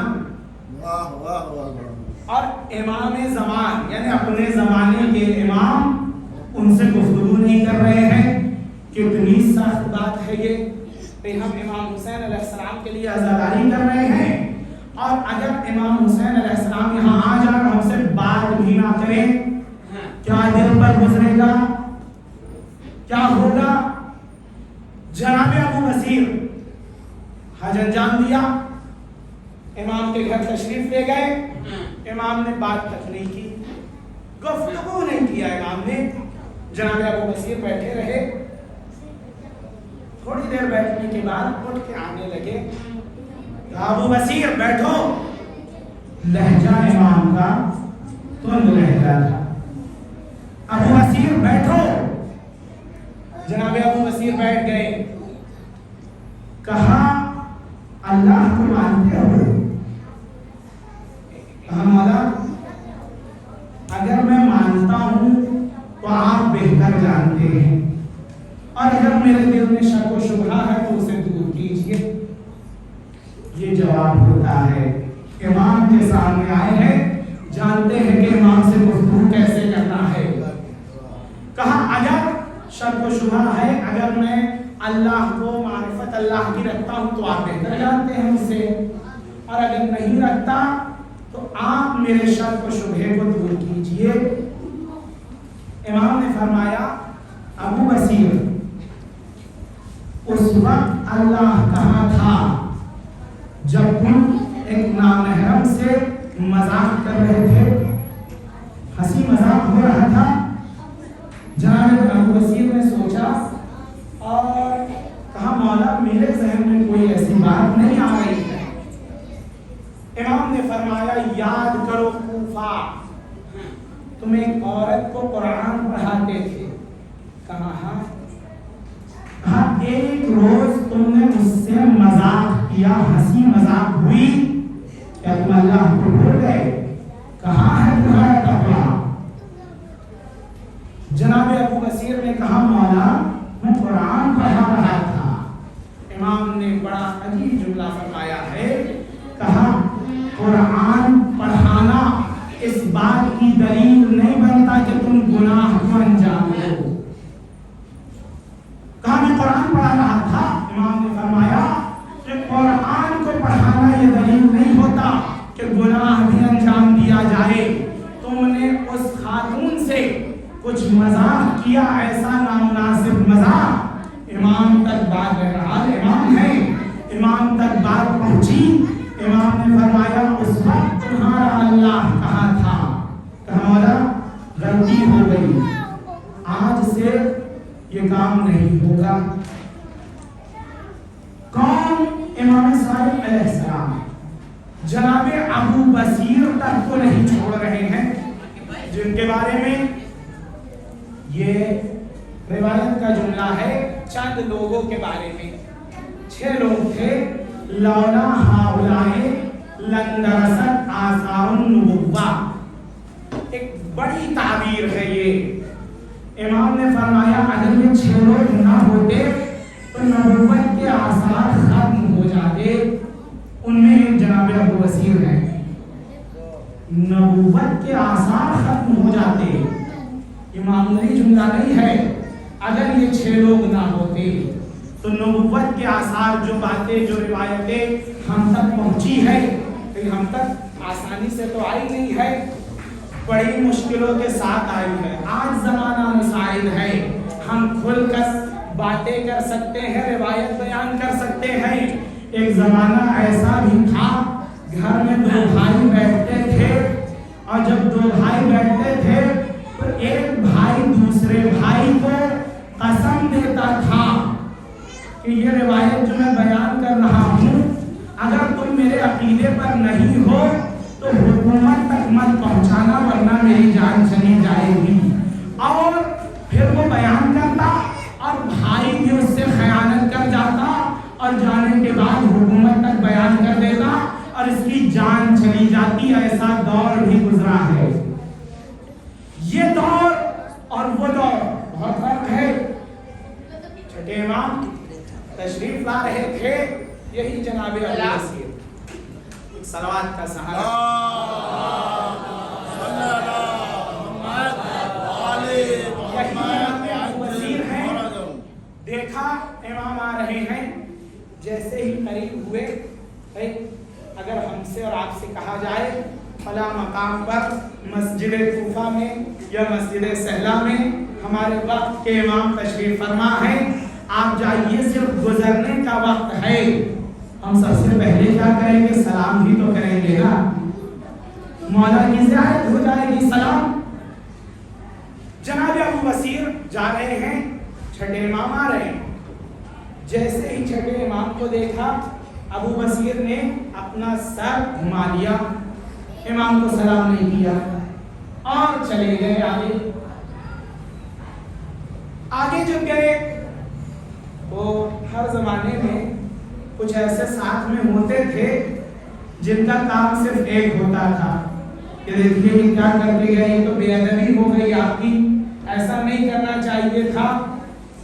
Speaker 1: اور امام زمان یعنی اپنے زمانے کے امام ان سے گفتگو نہیں کر رہے ہیں۔ کتنی سخت بات ہے یہ کہ ہم امام حسین علیہ السلام کے لیے عزاداری کر رہے ہیں، اور اگر امام حسین علیہ السلام یہاں آ جائے اور ہم سے بات بھی نہ کریں، کیا دل پر گزرے گا، کیا ہوگا؟ جناب ابو بصیر حج انجام دیا، امام کے گھر تشریف لے گئے، امام نے بات تک نہیں کی، گفتگو نہیں کیا امام نے۔ جناب ابو بصیر بیٹھے رہے، تھوڑی دیر بیٹھنے کے بعد اٹھ کے آنے لگے، کہا ابو بصیر بیٹھو۔ لہجہ امام کا تند لہجہ تھا۔ ابو بصیر بیٹھو۔ جناب ابو بصیر بیٹھ گئے، کہا اللہ کو مانتے ہو؟ کہا مولا اگر میں مانتا ہوں تو آپ بہتر جانتے ہیں، اور اگر میرے دل میں شک و شبہ ہے تو اسے دور کیجیے۔ یہ جواب ہوتا ہے۔ امام کے سامنے آئے ہیں، جانتے ہیں کہ امام سے گفتگو کیسے کرنا ہے۔ کہا اگر شک و شبہ ہے، اگر میں اللہ کو معرفت اللہ کی رکھتا ہوں تو آپ بہتر جانتے ہیں مجھ سے، اور اگر نہیں رکھتا تو آپ میرے شک و شبہ کو دور کیجئے۔ امام نے فرمایا ابو بصیر اس وقت اللہ کہاں تھا جب تم ایک نامحرم سے مذاق کر رہے تھے، ہنسی مذاق ہو رہا تھا؟ جناب ابو بصیر نے سوچا اور کہا مولا میرے ذہن میں کوئی ایسی بات نہیں آ رہی ہے۔ امام نے فرمایا یاد کرو کوفہ، تم ایک عورت کو قرآن پڑھاتے تھے۔ کہا ہاں۔ کہا ایک روز تم نے مجھ سے مذاق کیا، ہنسی مذاق ہوئی، کیا تم اللہ کو بھول گئے؟ کہاں ہے تمہارا تقویٰ؟ جناب ابو بصیر نے کہا مولا میں قرآن پڑھا رہا تھا۔ امام نے بڑا عجیب جملہ فرمایا ہے، کہا قرآن پڑھانا اس بات کی دلیل نہیں بنتا کہ تم گناہ کو انجام دو۔ کہا میں قرآن پڑھا رہا تھا۔ امام نے فرمایا کہ قرآن کو پڑھانا یہ دلیل نہیں ہوتا کہ گناہ بھی انجام دیا جائے۔ تم نے اس خاتون سے کچھ مذاق کیا، ایسا نامناسب مذاق، امام تک بات بہرحال امام ہے، امام تک بات پہنچی۔ امام نے فرمایا اس وقت تمہارا اللہ کہاں تھا؟ کہا مولا غلطی ہو گئی، آج سے یہ کام نہیں ہوگا۔ کون؟ امام صادق علیہ السلام جناب ابو بصیر تک کو نہیں چھوڑ رہے ہیں، جن کے بارے میں یہ روایت کا جملہ ہے چند لوگوں کے بارے میں۔ 6 لوگ تھے، لولا ہاؤلائے لندرست آثار النبوہ، ایک بڑی تعبیر ہے یہ۔ امام نے فرمایا اگر یہ 6 لوگ نہ ہوتے تو نبوت کے آثار ختم ہو جاتے۔ ان میں ایک جناب ابو بصیر ہے، نبوت کے آثار ختم ہو جاتے۔ یہ معمولی جملہ نہیں ہے، اگر یہ 6 لوگ نہ ہوتے تو نبوت کے آثار، جو باتیں جو روایتیں ہم تک پہنچی ہے، ہم تک آسانی سے تو آئی نہیں ہے، بڑی مشکلوں کے ساتھ آئی ہے۔ آج زمانہ مساعد ہے، ہم کھل کر باتیں کر سکتے ہیں، روایت بیان کر سکتے ہیں۔ ایک زمانہ ایسا بھی تھا گھر میں دو بھائی بیٹھتے تھے اور جب دو بھائی بیٹھتے تھے تو ایک بھائی دوسرے بھائی کو قسم دیتا تھا کہ یہ روایت جو میں بیان کر رہا ہوں اگر تم میرے عقیدے پر نہیں ہو تو حکومت تک مت پہنچانا ورنہ میری جان چلی جائے گی. اور پھر وہ بیان کرتا اور بھائی بھی اس سے خیانت کر جاتا اور جانے کے بعد حکومت تک بیان کر دیتا اور اس کی جان چلی جاتی. ایسا دور بھی گزرا ہے. یہ دور اور وہ دور بہت فرق ہے. چھٹے امام تشریف لا رہے تھے, یہی جناب ابو بصیر صلوات کا سہارا. دیکھا امام آ رہے ہیں, جیسے ہی قریب ہوئے, اگر ہم سے اور آپ سے کہا جائے فلاں مقام پر مسجد کوفہ میں یا مسجد سہلا میں ہمارے وقت کے امام تشریف فرما ہے, آپ جائیے صرف گزرنے کا وقت ہے, ہم سب سے پہلے کیا کریں گے؟ سلام بھی تو کریں گے نا. مولا کی زیارت ہو جائے گی, سلام. جناب ابو بصیر جا رہے ہیں, چھٹے امام آ رہے ہیں. جیسے ہی چھٹے امام کو دیکھا ابو بصیر نے اپنا سر گھما لیا, امام کو سلام نہیں کیا اور چلے گئے آگے. آگے جب گئے وہ ہر زمانے میں کچھ ایسے ساتھ میں ہوتے تھے جن کا کام صرف ایک ہوتا تھا کہ دیکھیے یہ کیا کر کے گئے, تو بے ادبی ہو گئی آپ کی, ایسا نہیں کرنا چاہیے تھا.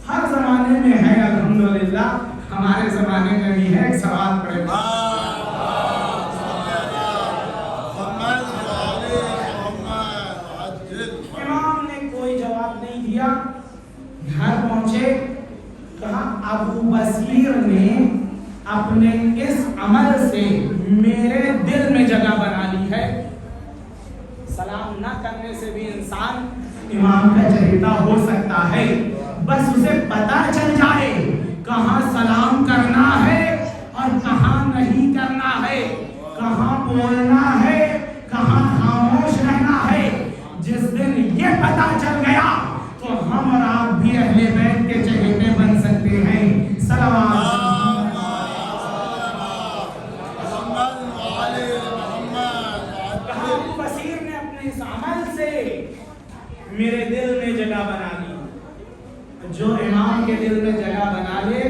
Speaker 1: ہر زمانے میں ہے, الحمدللہ ہمارے زمانے میں بھی ہے. ایک سوال پڑے امام نے کوئی جواب نہیں دیا. گھر پہنچے, کہا ابو بصیر نے اپنے اس عمل سے میرے دل میں جگہ بنا لی ہے. سلام نہ کرنے سے بھی انسان امام کا چہیتا ہو سکتا ہے, بس اسے پتا چل جائے کہاں سلام کرنا ہے اور کہاں نہیں کرنا ہے, کہاں بولنا ہے, کہاں خاموش رہنا ہے. جس دن یہ پتا چل گیا تو ہم اور آپ بھی اہل بیت کے چہیتے بن سکتے ہیں. صلوات. ابو بصیر نے اپنے اس عمل سے میرے دل میں جگہ بنا لی. جو امام کے دل میں جگہ بنا لے,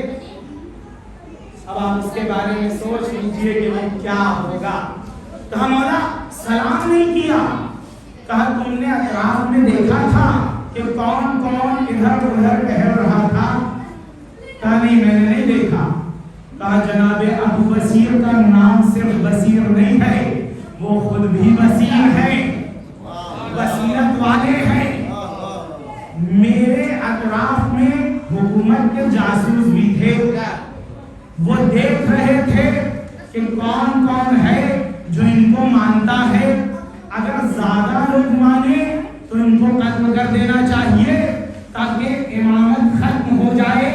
Speaker 1: اب آپ اس کے بارے میں سوچ لیجئے کہ وہ کیا ہوگا. کہا مولا سلام نہیں کیا. کہا تم نے اطراف میں دیکھا تھا کہ کون کون ادھر ادھر ٹہل رہا تھا؟ کہا نہیں میں نے نہیں دیکھا. کہا جناب ابو بصیر کا نام صرف بصیر نہیں ہے, وہ خود بھی بصیر ہے, بصیرت والے ہیں. میرے اطراف میں حکومت کے جاسوس بھی تھے, وہ دیکھ رہے تھے کہ کون کون ہے جو ان کو مانتا ہے. اگر زیادہ لوگ مانے تو ان کو قتل کر دینا چاہیے تاکہ امامت ختم ہو جائے,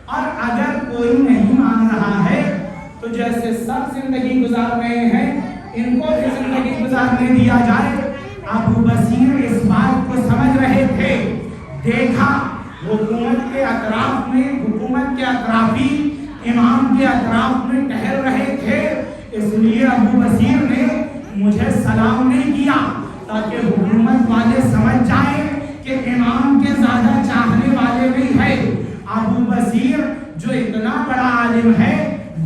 Speaker 1: اور اگر کوئی نہیں مان رہا ہے تو جیسے سب زندگی گزار رہے ہیں ان کو بھی زندگی گزارنے دیا جائے. ابو بصیر اس بات کو سمجھ رہے تھے. دیکھا حکومت کے اطراف میں, حکومت کے اطرافی امام کے اطراف میں ٹہل رہے تھے, اس لیے ابو بصیر نے مجھے سلام نہیں کیا تاکہ حکومت والے سمجھ جائیں کہ امام کے زیادہ چاہنے والے نہیں ہے. ابو بصیر جو اتنا بڑا عالم ہے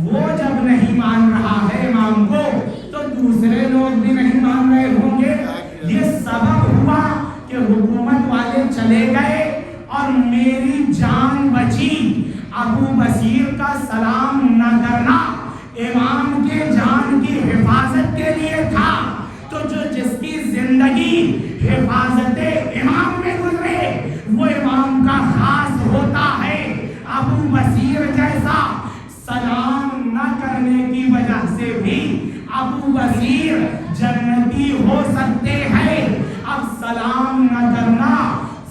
Speaker 1: وہ جب نہیں مان رہا ہے امام کو تو دوسرے لوگ بھی نہیں مان رہے ہوں گے. یہ سبب ہوا کہ حکومت والے چلے گئے اور میری جان بچی. ابو بصیر کا سلام نہ کرنا امام کے جان کی حفاظت کے لیے تھا, تو جو جس کی زندگی حفاظت امام میں گزرے وہ امام کا خاص ہوتا ہے. ابو بصیر جیسا سلام نہ کرنے کی وجہ سے بھی ابو بصیر جنتی ہو سکتے ہیں. اب سلام نہ کرنا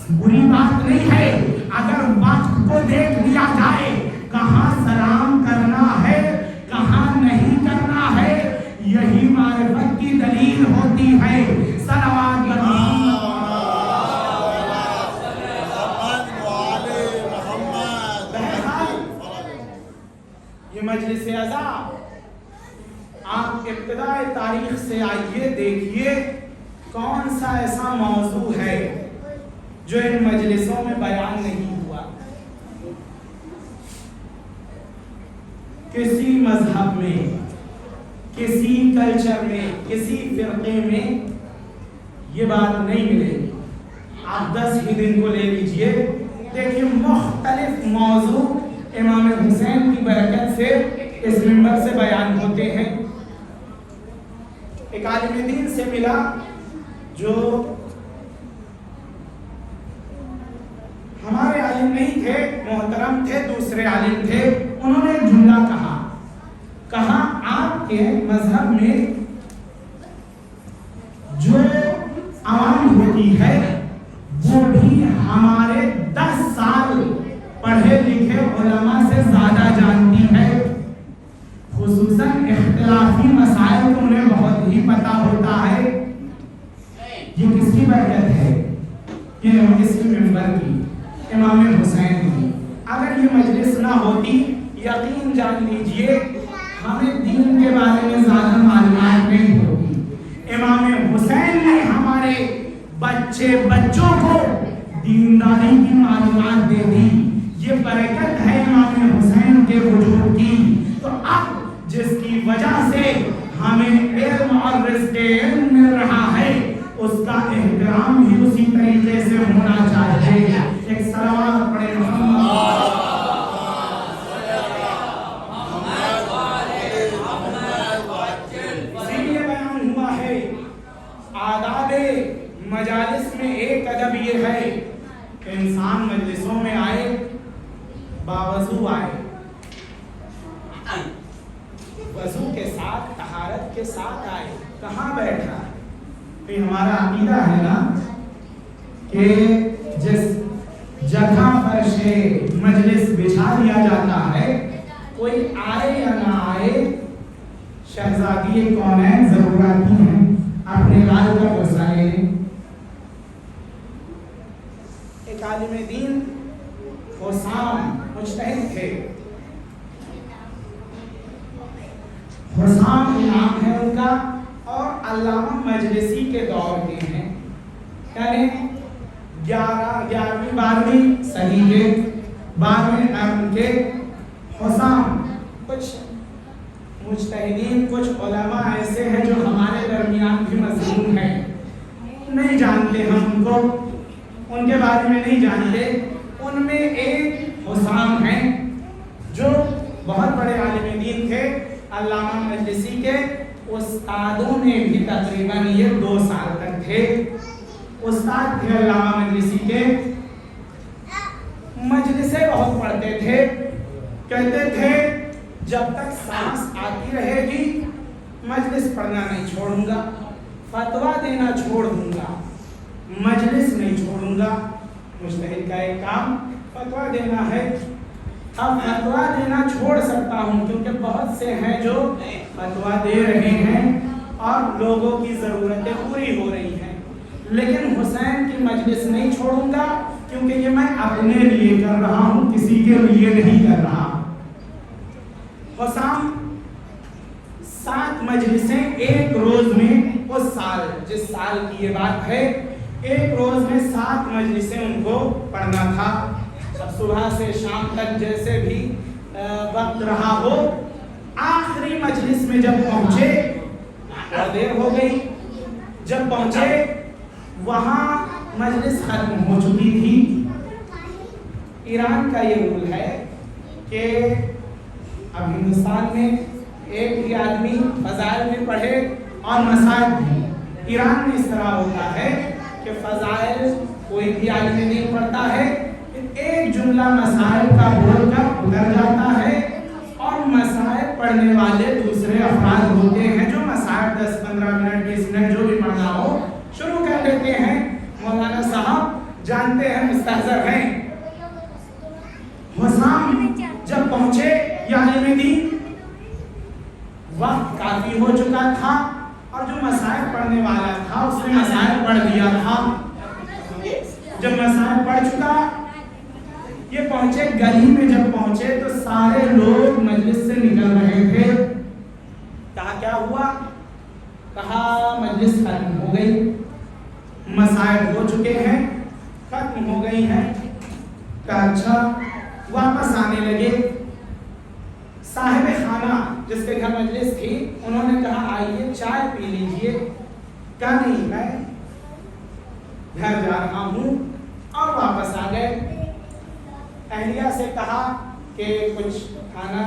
Speaker 1: بری بات نہیں ہے, اگر وقت کو دیکھ لیا جائے کہاں سلام کرنا ہے کہاں یہ مجلس عزا آپ ابتدائے تاریخ سے آئیے دیکھیے کون سا ایسا موضوع ہے جو ان مجلسوں میں بیان نہیں ہوا. کسی مذہب میں، کسی کلچر میں، کسی فرقے میں یہ بات نہیں ملے گی. آپ 10 ہی دن کو لے لیجئے، دیکھیے مختلف موضوع امام حسین کی برکت سے اس منبر سے بیان ہوتے ہیں. ایک عالم دین سے ملا جو ہمارے عالم نہیں تھے، محترم تھے، دوسرے عالم تھے. انہوں نے ایک جملہ کہا آپ کے مذہب میں جو عوام ہوتی ہے وہ بھی ہمارے 10 سال پڑھے لکھے علماء سے زیادہ جانتی ہے. خصوصاً اختلافی مسائل کو انہیں بہت ہی پتہ ہوتا ہے. یہ کس کی برکت ہے؟ یہ اس کی منبر کی، امام حسین کی. اگر یہ مجلس نہ ہوتی یقین جان لیجئے ہمیں دین کے بارے میں زیادہ معلومات نہیں ہوتی. امام حسین نے ہمارے بچوں کو دینداری کی معلومات دے دی. یہ برکت ہے امام حسین کے وجود کی. تو اب جس کی وجہ سے ہمیں علم اور رزق علم مل رہا ہے اس کا احترام بھی اسی طریقے سے ہونا چاہیے. ایک صلوات پڑھے آداب مجالس میں. ایک ادب یہ ہے کہ انسان مجلسوں میں آئے باوضو آئے، وضو کے ساتھ طہارت کے ساتھ آئے. کہاں بیٹھا؟ کہ ہمارا عقیدہ ہے نا کہ جس جگہ پر سے مجلس بچھا دیا جاتا ہے کوئی آئے یا نہ آئے، شہزادی کونین ضروراتی ہیں اپنے لال کا وسائل. ایک عالم دین حسام مجتہد تھے، حسام نام ہے ان کا، اور علامہ مجلسی کے دور کے ہیں. یعنی 11ویں 12ویں صدی کے 12ویں قرن کے حسام. کچھ مجتہدین، کچھ علماء ایسے ہیں جو ہمارے درمیان بھی مظلوم ہیں، نہیں جانتے ہم ان کو، ان کے بارے میں نہیں جانتے. ان میں ایک حسام ہیں جو بہت بڑے عالم دین تھے، علامہ مجلسی کے استادوں میں بھی تقریباً یہ 2 سال تک تھے. استاد تھے علامہ مجلسی کے. مجلسیں بہت پڑھتے تھے، کہتے تھے جب تک سانس آتی رہے گی مجلس پڑھنا نہیں چھوڑوں گا، فتویٰ دینا چھوڑ دوں گا، مجلس نہیں چھوڑوں گا. مجتہد کا ایک کام فتویٰ دینا ہے. اب فتویٰ دینا چھوڑ سکتا ہوں کیونکہ بہت سے ہیں جو فتویٰ دے رہے ہیں اور لوگوں کی ضرورتیں پوری ہو رہی ہیں، لیکن حسین کی مجلس نہیں چھوڑوں گا کیونکہ یہ میں اپنے لیے کر رہا ہوں، کسی کے لیے نہیں کر رہا. حسام 7 مجلسیں ایک روز میں، اس سال جس سال کی یہ بات ہے، ایک روز میں 7 مجلسیں ان کو پڑھنا تھا. اب صبح سے شام تک جیسے بھی وقت رہا ہو، آخری مجلس میں جب پہنچے بہت دیر ہو گئی. جب پہنچے وہاں مجلس ختم ہو چکی تھی. ایران کا یہ رول ہے کہ اب ہندوستان میں ایک ہی آدمی فضائل بھی پڑھے اور مسائل بھی. ایران میں اس طرح ہوتا ہے کہ فضائل کوئی بھی عالم نہیں پڑھتا ہے، ایک جملہ مسائل کا بول کر ادھر جاتا ہے، اور مسائل پڑھنے والے دوسرے افراد ہوتے ہیں جو مسائل 10-15 منٹ 20 منٹ جو بھی پڑھنا ہو شروع کر لیتے ہیں. مولانا صاحب جانتے ہیں مستحضر ہیں. حسام جب پہنچے عالم دین وقت کافی ہو چکا تھا اور جو مسائل پڑھنے والا تھا اس نے مسائل پڑھ لیا تھا. جب مسائل پڑھ چکا یہ پہنچے گلی میں، جب پہنچے تو سارے لوگ مجلس سے نکل رہے تھے. کہا کیا ہوا؟ کہا مجلس ختم ہو گئی، مسائل ہو چکے ہیں، ختم ہو گئی ہیں. کہا اچھا. واپس آنے لگے. صاحب خانہ جس کے گھر مجلس تھی انہوں نے کہا آئیے چائے پی لیجئے. کہا نہیں میں گھر جا رہا ہوں، اور واپس آ گئے. اہلیہ سے کہا کہ کچھ کھانا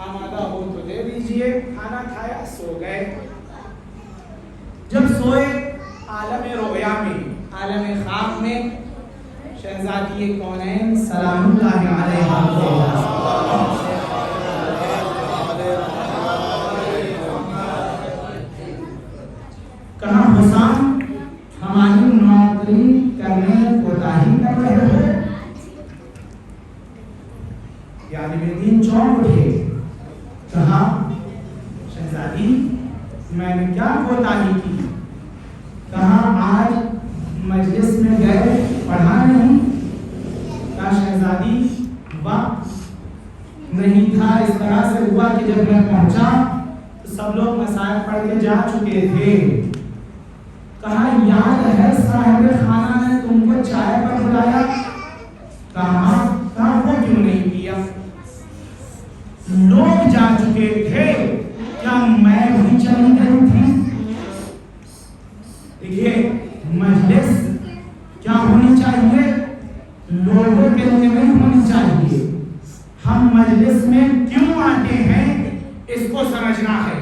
Speaker 1: آمادہ ہو تو دے دیجئے. کھانا کھایا، سو گئے. جب سوئے عالم رویا میں، عالم خواب میں شہزادی کونین سلام اللہ علیہا کہا حسام ہماری نوکری کرنے کوتاہی کر رہے ہو. یعنی دین چونک اٹھے. کہا شہزادی میں نے کیا کوتاہی کی؟ کہا آج مجلس میں گئے پڑھا نہیں. کہا شہزادی وقت نہیں تھا. اس طرح سے ہوا کہ جب میں پہنچا تو سب لوگ مسائل پڑھ کے جا چکے تھے. کہا یاد ہے صاحب خانہ نے تم کو چائے پر بلایا؟ کہا وہ کیوں نہیں کیا؟ لوگ جا چکے تھے، کیا میں بھی چلی گئی تھی؟ دیکھیے مجلس کیا ہونی چاہیے؟ لوگوں کے لیے نہیں ہونی چاہیے. ہم مجلس میں کیوں آتے ہیں اس کو سمجھنا ہے.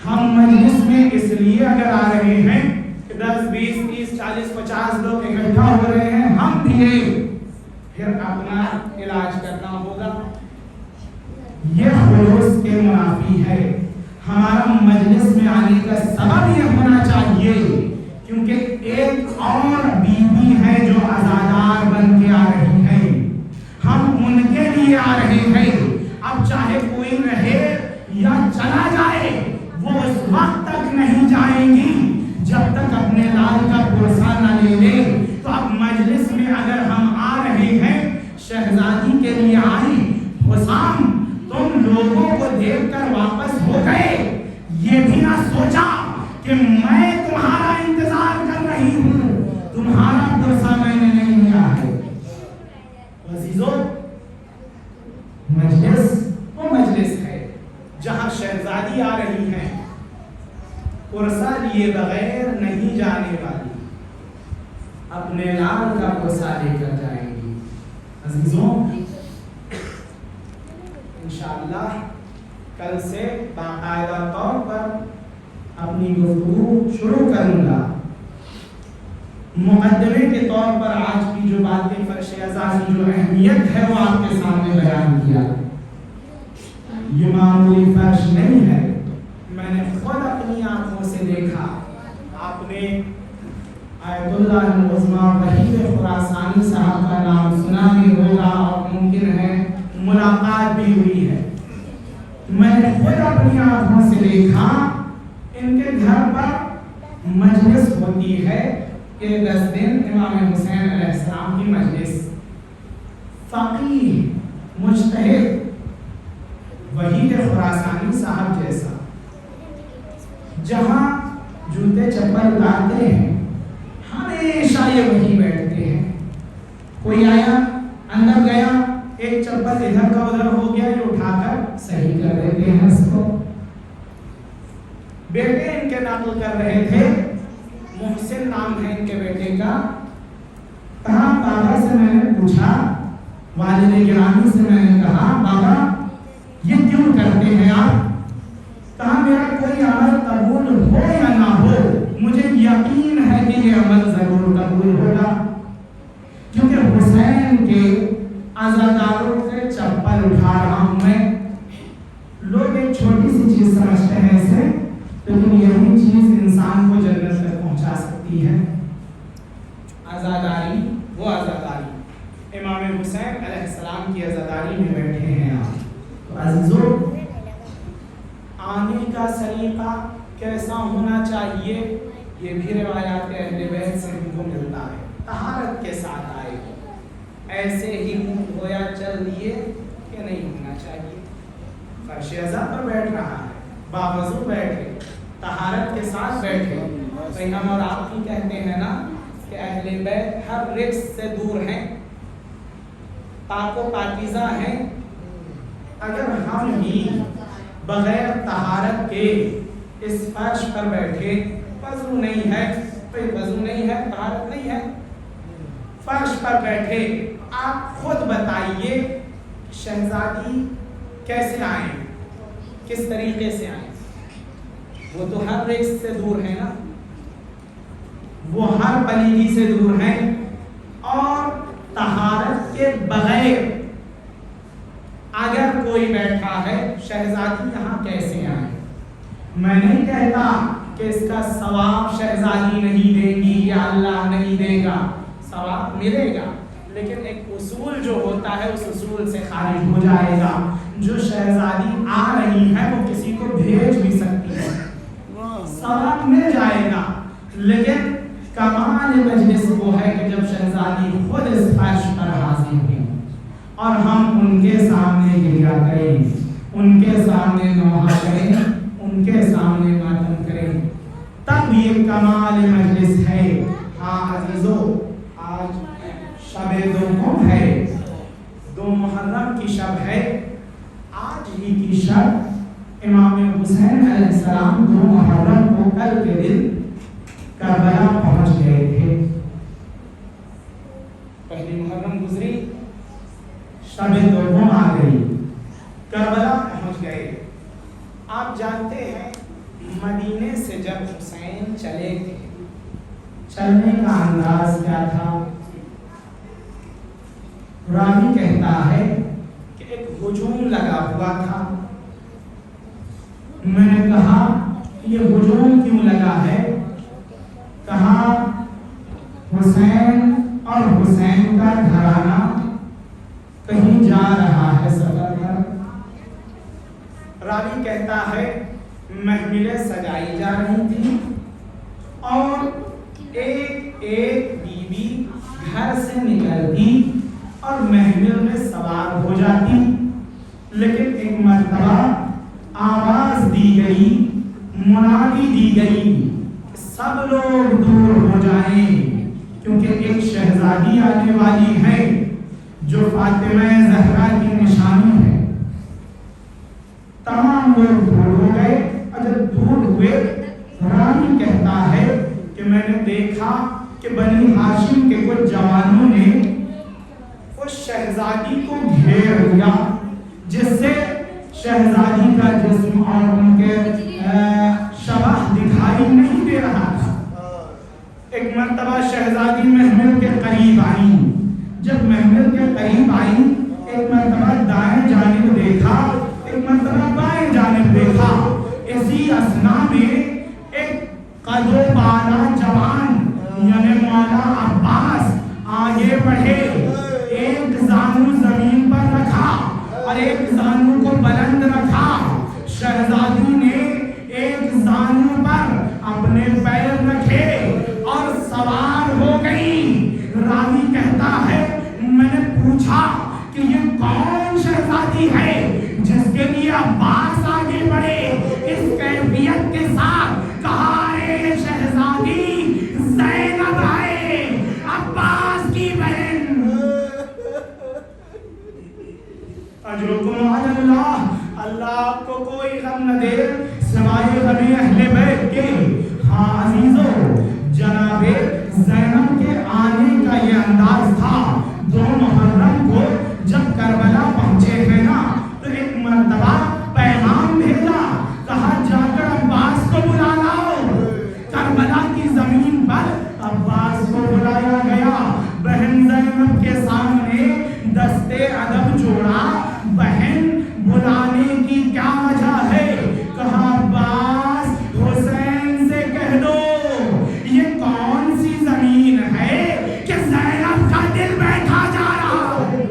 Speaker 1: ہم مجلس میں اس لیے اگر آ رہے ہیں کہ 10 20 30 40 50 لوگ اکٹھا ہو رہے ہیں، ہم بھی پھر اپنا علاج کرنا ہوگا. یہ خلوص کے منافی ہے. ہمارا مجلس میں آنے کا سبب یہ ہونا چاہیے کیونکہ ایک اور بیوی ہے جو عزادار بن کے آ رہی ہے. ہم ان کے لیے آ رہے ہیں. اب چاہے کوئی رہے یا چلا جائے وہ اس وقت تک نہیں جائیں گی جب تک اپنے لال کا پرسہ نہ لے لے. تو اب مجلس میں اگر ہم آ رہے ہیں شہزادی کے لیے آئی، حسام تم لوگوں کو دیکھ کر واپس ہو گئے، یہ بھی نہ سوچا کہ میں تمہارا انتظار کر رہی ہوں، تمہارا پرسہ میں نے نہیں لیا ہے. عزیزو مجلس وہ مجلس ہے جہاں شہزادی آ رہی ہے، پرسہ لیے بغیر نہیں جانے والی، اپنے لال کا پرسہ لے کر جائیں گی. عزیزوں انشاءاللہ کل سے باقاعدہ طور پر اپنی گفتگو شروع کروں گا. مقدمے کے طور پر آج کی جو باتیں فرش ازاں کی جو اہمیت ہے وہ آپ کے سامنے بیان کیا. یہ معمولی فرش نہیں ہے. میں نے خود اپنی آنکھوں سے دیکھا. آپ نے آیت اللہ العظمیٰ وحید خراسانی صاحب کا نام سنا بھی ہوگا اور ممکن ہے ملاقات بھی ہوئی ہے. میں نے خود اپنی آنکھوں سے دیکھا ان کے گھر پر مجلس ہوتی ہے کہ 10 دن امام حسین علیہ السلام کی مجلس. فقیہ مجتہد وحید خراسانی صاحب جیسا جہاں جوتے چپل اتارتے ہیں ہمیشہ یہ وہی بیٹھتے ہیں. کوئی آیا اندر گیا ایک چپل ادھر کا ادھر ہو گیا یہ اٹھا کر صحیح کر دیتے ہیں اس کو. بیٹے ان کے نقل کر رہے تھے، محسن نام ہے ان کے بیٹے کا. کہا بابا سے میں نے پوچھا، والد گرامی سے میں نے کہا بابا یہ کیوں کرتے ہیں آپ؟ کہا میرا کوئی عمل قبول ہو یا نہ ہو مجھے یقین ہے کہ یہ عمل ضرور قبول ہوگا، کیونکہ حسین کے عزاداروں سے چپل اٹھا رہا ہوں میں. لوگ ایک چھوٹی سی چیز سمجھتے ہیں اسے، لیکن یہی چیز انسان کو جنت تک پہنچا سکتی ہے. عزاداری وہ عزاداری امام حسین علیہ السلام کی عزاداری میں بیٹھے ہیں آپ. تو عزیزو آنے کا سلیقہ کیسا ہونا چاہیے یہ بھی روایات اہل بیت سے ہم کو ملتا ہے. طہارت کے ساتھ آئے. ایسے ہی منہ دھویا چل دیے کہ نہیں ہونا چاہیے. فرش ازا پر بیٹھ رہا ہے, باوضو بیٹھے, طہارت کے ساتھ بیٹھے. بھئی ہم اور آپ بھی کہتے ہیں نا کہ اہل بیت ہر رجس سے دور ہیں, پاک و پاکیزہ ہیں. اگر ہم ہی بغیر طہارت کے اس فرش پر بیٹھے, وضو نہیں ہے, کوئی وضو نہیں ہے, طہارت نہیں ہے, فرش پر بیٹھے, آپ خود بتائیے شہزادی کیسے آئیں, کس طریقے سے آئیں؟ وہ تو ہر رجس سے دور ہے نا, وہ ہر پلیدی سے دور ہیں, اور طہارت کے بغیر اگر کوئی بیٹھا ہے, شہزادی یہاں کیسے آئے؟ میں نہیں کہتا کہ اس کا ثواب شہزادی نہیں دے گی یا اللہ نہیں دے گا, ثواب ملے گا, لیکن ایک اصول جو ہوتا ہے اس اصول سے خارج ہو جائے گا. جو شہزادی آ رہی ہے وہ کسی کو بھیج بھی سکتی ہے, ثواب مل جائے گا. لیکن کمال مجلس وہ ہے کہ جب شہزادی خود اس فرش پر حاضر ہوئی اور ہم ان کے سامنے گریا کریں, ان کے سامنے نوحہ کریں, ان کے سامنے ماتم کریں, تب یہ کمال مجلس ہے. ہاں عزیزو, آج شب دوم ہے, 2 محرم کی شب ہے. آج ہی کی شب امام حسین علیہ السلام 2 محرم کو کل کے دن کربلا پہنچ گئے تھے. پہلی محرم گزری, شب دوم آ گئی, کربلا پہنچ گئے. آپ جانتے ہیں مدینے سے جب حسین چلے تھے, چلنے کا انداز کیا تھا؟ راوی کہتا ہے کہ ایک ہجوم لگا ہوا تھا. میں نے کہا یہ ہجوم کیوں لگا ہے؟ کہا حسین اور حسین کا گھرانہ کہیں جا رہا ہے سفر پر. راوی کہتا ہے محفلیں سجائی جا رہی تھی اور ایک ایک بیوی گھر سے نکلتی اور محفل میں سوار ہو جاتی. لیکن ایک مرتبہ آواز دی گئی, منادی دی گئی, سب لوگ دور ہو جائیں کیونکہ ایک شہزادی آنے والی ہے جو فاطمہ زہرا کی نشانی ہے. تمام لوگ دور ہو گئے, اور جب دور ہوئے راوی کہتا ہے کہ میں نے دیکھا کہ بنی ہاشم کے کچھ جوانوں نے اس شہزادی کو گھیر لیا, جس سے شہزادی کا جسم اور ان کے شبح دکھائی نہیں دے رہا تھا. ایک مرتبہ شہزادی محمل کے قریب آئی. جب محمل کے قریب آئی, ایک مرتبہ دائیں جانب دیکھا, ایک مرتبہ بائیں جانب دیکھا. اسی اثنا میں ایک قد و بالا جوان یعنی مولا عباس آگے بڑھے, ایک زانو زمین پر رکھا اور ایک زانو کو بلند رکھا. شہزادی نے ایک زانو پر اپنے پیر رکھے اور سوار ہو گئی. راوی کہتا ہے میں نے پوچھا کہ یہ کون شہزادی ہے جس کے لیے عباس آگے بڑھے اس کیفیت کے ساتھ. کہا اے شہزادی زینب ہے, عباس کی بہن. اجرکم علی اللہ, اللہ آپ کو کوئی غم نہ دے سوائے غم اہل بیت کے. ہاں عزیزو, جناب زینب کے آنے کا یہ انداز تھا. 2 محرم کو جب کربلا پہنچے ہیں نا تو ایک مرتبہ پیغام بھیجا, کہا جا کر عباس کو بلا لاؤ. کربلا کی زمین پر عباس کو بلایا گیا. بہن زینب کے سامنے دستے ادب جوڑا. بہن بلانے کی کیا وجہ ہے؟ کہا عباس حسین سے کہہ دو یہ کون سی زمین ہے کہ زینب کا دل بیٹھا جا رہا ہے.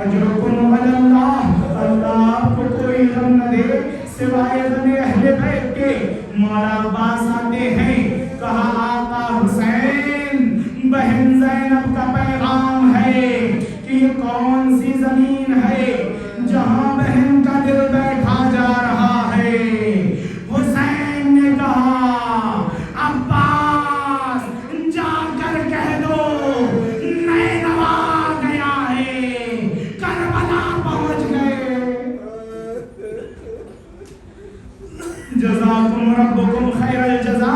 Speaker 1: اجرکم علی اللہ, اللہ آپ کو کوئی غم نہ دے سوائے غم اہل بیت کے. مولا عباس آتے ہیں, کہا آقا حسین بہن زینب کا پیغام ہے کہ یہ کون سی زمین ہے جہاں بہن کا دل بیٹھا جا رہا ہے. حسین نے کہا عباس جا کر کہہ دو نینوا گیا ہے، کربلا پہنچ گئے. جزاکم ربکم خیر الجزا.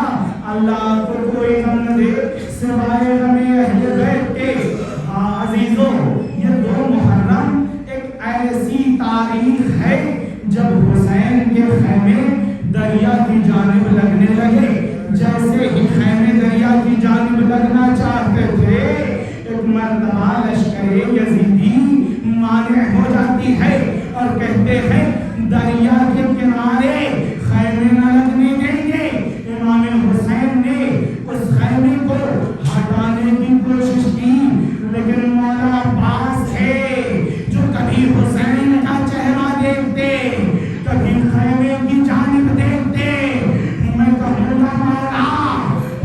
Speaker 1: اللہ کو کوئی غم نہ دے سوائے غم اہل بیت کے. ہاں عزیزو، یہ 2 محرم ایک ایسی تاریخ ہے جب حسین کے خیمے دریا کی جانب لگنے لگے. جیسے ہی خیمے دریا کی جانب لگنا چاہتے تھے، ایک مرتبہ لشکر یزیدی مانع ہو جاتی ہے اور کہتے ہیں دریا کے کنارے خیمے نہ لگنے دیں گے. امام حسین نے اس خیمے کو ہٹانے کی کوشش کی، لیکن مولا عباس تھے جو کبھی حسین کا چہرہ دیکھتے، کبھی خیمے کی جانب دیکھتے. میں کہوں گا مولا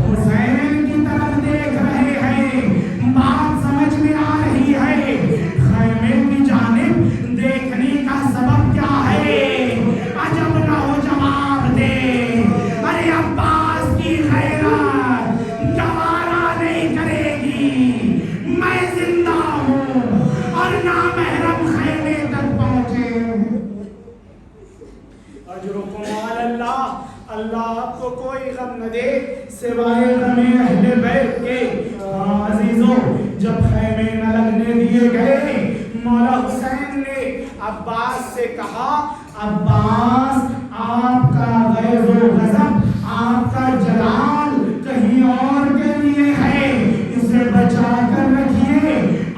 Speaker 1: حسین کی طرف دیکھ رہے ہیں، بات سمجھ میں آ رہی ہے. خیمے کی جانب دیکھنے کا سبب کیا ہے؟ عجب نہ ہو جواب دے. ارے عباس کی خیرات گوارا نہیں کرے گی، میں زندہ ہوں اور نامحرم خیمے تک پہنچے. اجرکم علی اللہ. اللہ آپ کو کوئی غم نہ دے سوائے غم اہل بیت کے. عزیزو، جب خیمے نہ لگنے دیے گئے، مولا حسین نے عباس سے کہا عباس آپ کا غیظ و غضب، آپ کا جلال کہیں اور کے لیے ہے، اسے بچا کر رکھیے،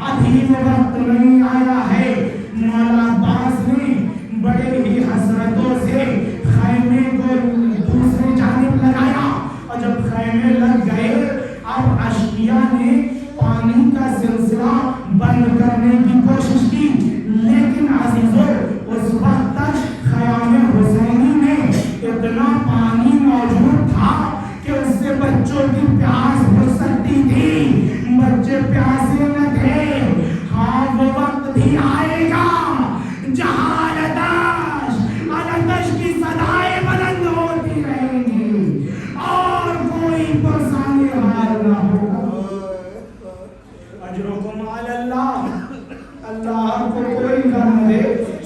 Speaker 1: ابھی وقت نہیں آیا ہے. مولا عباس نے بڑے ہی حسرتوں سے خیمے کو دوسری جانب لگایا، اور جب خیمے لگ گئے اب اشقیاء نے پانی کا سلسلہ بند کرنے کی کوشش کی. لیکن عزیزو، اس وقت تک خیام حسینی میں اتنا پانی موجود تھا کہ اس سے بچوں کی پیاس بجھ سکتی تھی. بچے پیاسے نہ تھے. ہاں وہ وقت بھی آئے گا جہاں الاتش کی صدائیں بلند ہوتی رہیں گی اور کوئی پرسانی حال نہ ہوگا. اجرکم علی اللہ. اللہ کو کوئی غم دے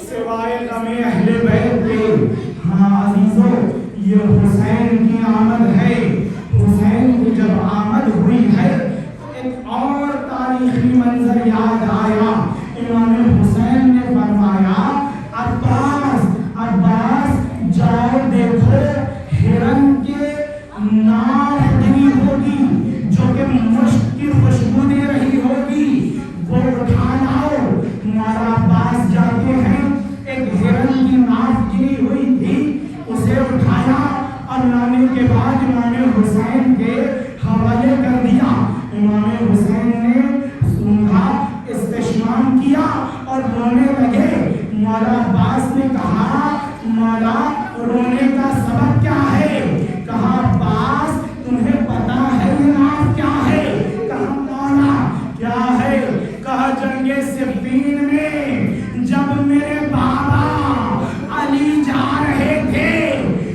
Speaker 1: سوائے غم اہل بیت کے. ہاں عزیزو، یہ حسین کی آمد ہے. حسین کی جب آمد ہوئی ہے، ایک اور تاریخی منظر یاد آیا. امام حسین نے فرمایا عباس عباس جاؤ دیکھو ہرن کے ناف گری ہوگی جو کہ مشک کی خوشبو دے رہی ہوگی، وہ اٹھا لاؤ. مولا عباس جاتے ہیں، ایک ہرن کی ناف گری ہوئی تھی، اسے اٹھایا اور لانے کے بعد امام حسین کے حوالے کر دیا. امام حسین نے سونگا، استشمام کیا اور رونے لگے. مولا عباس نے کہا مولا رونے کا سبب کیا ہے؟ کہا عباس تمہیں پتا ہے یہ نام کیا ہے؟ کہا مولا کیا ہے؟ کہا جنگ صفین میں جب میرے بابا علی جا رہے تھے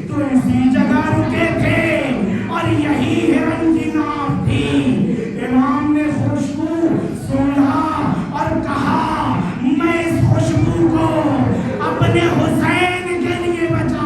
Speaker 1: تو اسی جگہ رکے تھے اور یہی ہرن کی نام تھی. امام نے خوشبو سونگا اور کہا میں اس خوشبو کو اپنے حسین کے لیے بچا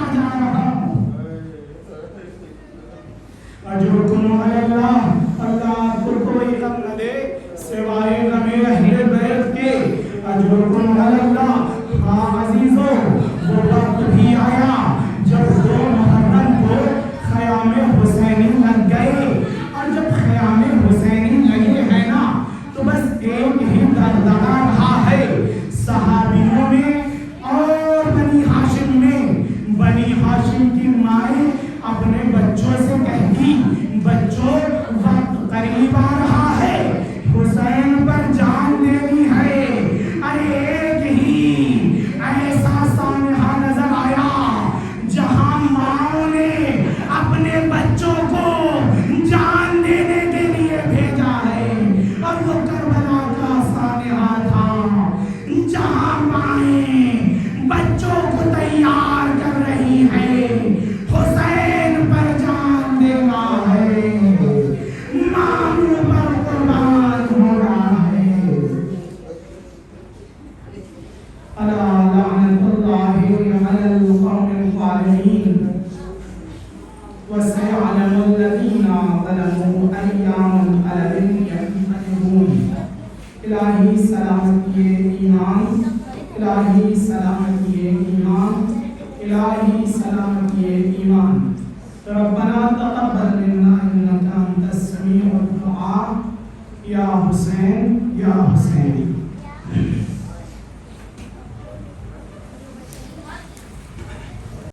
Speaker 1: الظاهرين على القوم الظالمين وسيعلم الذين ظلموا أي منقلب ينقلبون. الہی سلامتی ایمان، الہی سلامتی ایمان، الہی سلامتی ایمان. ربنا تقبل منا انك انت السميع الدعاء. یا حسین یا حسین.